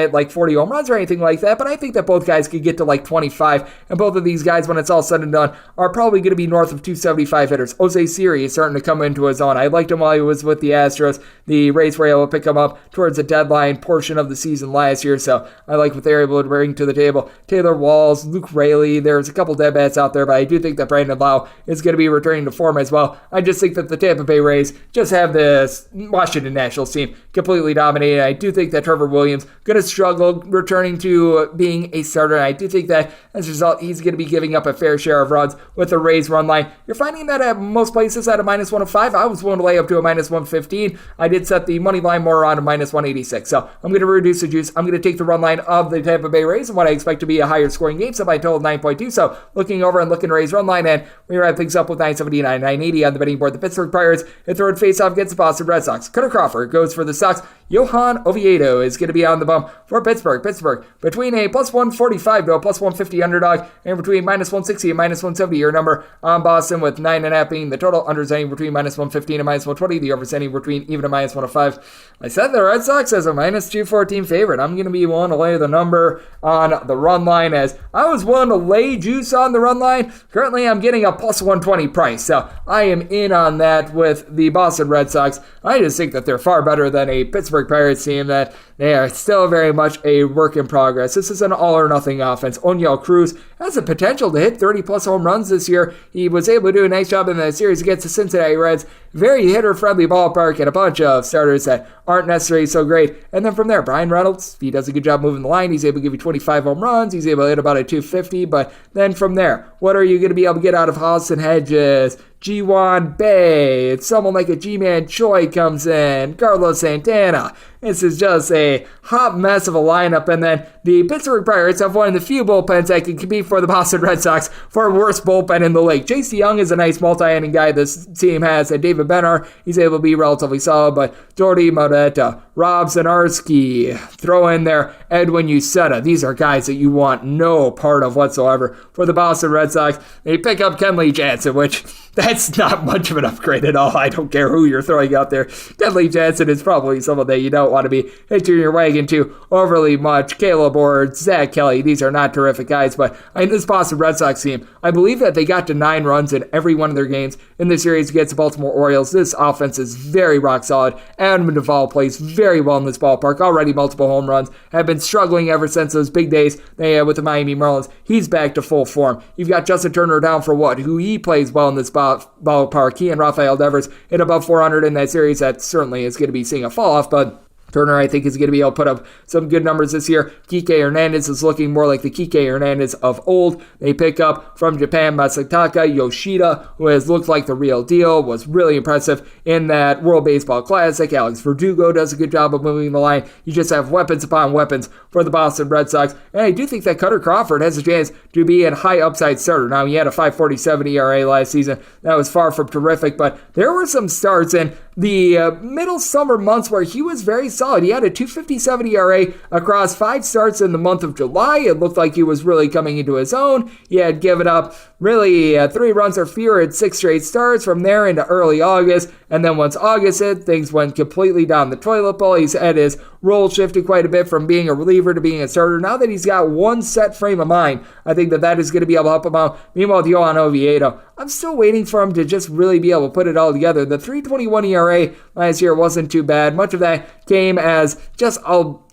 hit like 40 home runs or anything like that, but I think that both guys could get to like 25, and both of these guys, when it's all said and done, are probably going to be north of 275 hitters. Jose Siri is starting to come into his own. I liked him while he was with the Astros. The Rays were able to pick him up towards the deadline portion of the season last year, so I like what they're able to bring to the table. Taylor Walls, Luke Raley, there's a couple dead bats out there, but I do think that Brandon Lau is going to be returning to form as well. I just think that the Tampa Bay Rays just have this Washington Nationals team completely dominated. I do think that Trevor Williams going to struggle returning to being a starter, and I do think that as a result, he's going to be giving up a fair share of runs with the Rays run line. You're finding that at most places at a -105. I was willing to lay up to a -115. I did set the money line more around a -186. So I'm going to reduce the juice. I'm going to take the run line of the Tampa Bay Rays and what I expect to be a higher scoring game, so by total 9.2. So looking over and looking Rays run line, and we wrap things up with 979, 980 on the betting board. The Pittsburgh Pirates hit third face-off against the Boston Red Sox. Cutter Crawford goes for the Sox. Johan Oviedo is going to be on the bump for Pittsburgh. Pittsburgh between a +145 to a +150 underdog, and between -160 and -170 your number on Boston, with 9.5 being the total. Unders ending between -115 and -120. The overs ending between even and -105. I said the Red Sox as a -214 favorite. I'm going to be willing to lay the number on the run line, as I was willing to lay juice on the run line. Currently, I'm getting a +120 price, so I am in on that with the Boston Red Sox. I just think that they're far better than a Pittsburgh Pirates team, that they are still very much a work in progress. This is an all-or-nothing offense. Oniel Cruz has the potential to hit 30-plus home runs this year. He was able to do a nice job in that series against the Cincinnati Reds. Very hitter-friendly ballpark and a bunch of starters that aren't necessarily so great. And then from there, Brian Reynolds, he does a good job moving the line. He's able to give you 25 home runs. He's able to hit about a 250. But then from there, what are you going to be able to get out of Austin Hedges, G1 Bay? It's someone like a G-Man Choi comes in, Carlos Santana. This is just a hot mess of a lineup. And then the Pittsburgh Pirates have one of the few bullpens that can compete for the Boston Red Sox for worst bullpen in the league. J.C. Young is a nice multi-inning guy this team has. And David Benner, he's able to be relatively solid. But Jordy Moreta, Rob Zanarski, throw in there Edwin Uceta. These are guys that you want no part of whatsoever. For the Boston Red Sox, they pick up Kenley Jansen, which that's not much of an upgrade at all. I don't care who you're throwing out there. Kenley Jansen is probably someone that you don't want to be hitching your wagon to overly much. Caleb Ward, Zach Kelly, these are not terrific guys, but in this Boston Red Sox team, I believe that they got to 9 runs in every one of their games in the series against the Baltimore Orioles. This offense is very rock solid. Adam Duvall plays very well in this ballpark. Already multiple home runs. Have been struggling ever since those big days they had with the Miami Marlins. He's back to full form. You've got Justin Turner down for what? Who he plays well in this ballpark. He and Rafael Devers hit above 400 in that series. That certainly is going to be seeing a fall off, but Turner, I think, is going to be able to put up some good numbers this year. Kike Hernandez is looking more like the Kike Hernandez of old. They pick up from Japan Masataka Yoshida, who has looked like the real deal, was really impressive in that World Baseball Classic. Alex Verdugo does a good job of moving the line. You just have weapons upon weapons for the Boston Red Sox. And I do think that Cutter Crawford has a chance to be a high upside starter. Now, he had a 5.47 ERA last season. That was far from terrific, but there were some starts in the middle summer months where he was very solid. He had a 2.57 ERA across 5 starts in the month of July. It looked like he was really coming into his own. He had given up really 3 runs or fewer at 6 straight starts from there into early August. And then once August hit, things went completely down the toilet bowl. He's had his role shifted quite a bit from being a reliever to being a starter. Now that he's got one set frame of mind, I think that is going to be able to help him out. Meanwhile, Johan Oviedo, I'm still waiting for him to just really be able to put it all together. The 3.21 ERA last year wasn't too bad. Much of that came as just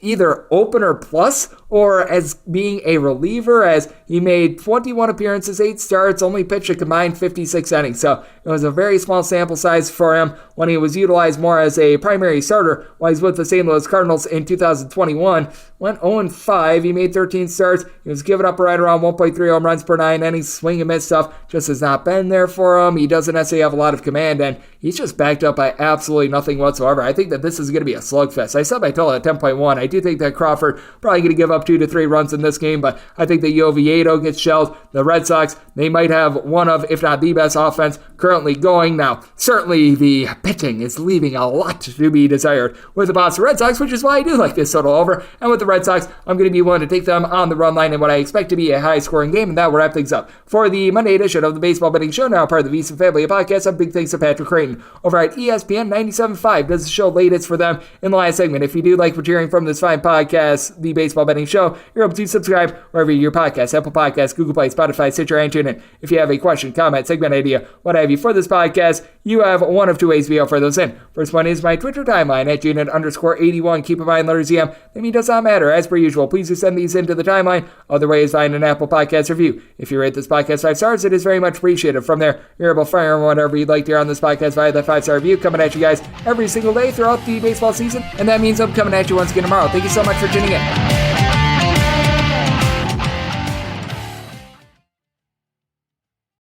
either opener plus or as being a reliever, as he made 21 appearances, 8 starts, only pitched a combined 56 innings. So it was a very small sample size for him when he was utilized more as a primary starter while he's with the St. Louis Cardinals in 2021. Went 0-5. He made 13 starts. He was giving up right around 1.3 home runs per 9 innings. Swing and miss stuff just has not been there for him. He doesn't necessarily have a lot of command, and he's just backed up by absolutely nothing whatsoever. I think that this is going to be a slugfest. I set my total at 10.1. I do think that Crawford probably going to give up 2 to 3 runs in this game, but I think that Oviedo gets shelled. The Red Sox, they might have one of, if not the best offense currently going. Now, certainly the pitching is leaving a lot to be desired with the Boston Red Sox, which is why I do like this total over. And with the Red Sox, I'm going to be willing to take them on the run line in what I expect to be a high-scoring game, and that will wrap things up for the Monday edition of the Baseball Betting Show, now part of the VSiN family of podcasts. A big thanks to Patrick Creighton over at ESPN 97.5. Does the show late hits for them in the last segment. If you do like what you're hearing from this fine podcast, the Baseball Betting Show, you're able to subscribe wherever you get your podcasts, Apple Podcasts, Google Play, Spotify, Stitcher, and TuneIn. If you have a question, comment, segment idea, what have you for this podcast, you have one of 2 ways to be able to throw those in. First one is my Twitter timeline at @unit_81. Keep in mind, letters EM. That means it does not matter. As per usual, please do send these into the timeline. Other way is find an Apple Podcast review. If you rate this podcast 5 stars, it is very much appreciated. From there, you're able to fire whatever you'd like to hear on this podcast via that 5-star review, coming at you guys every single day throughout the baseball season. And that means I'm coming at you once again tomorrow. Thank you so much for tuning in.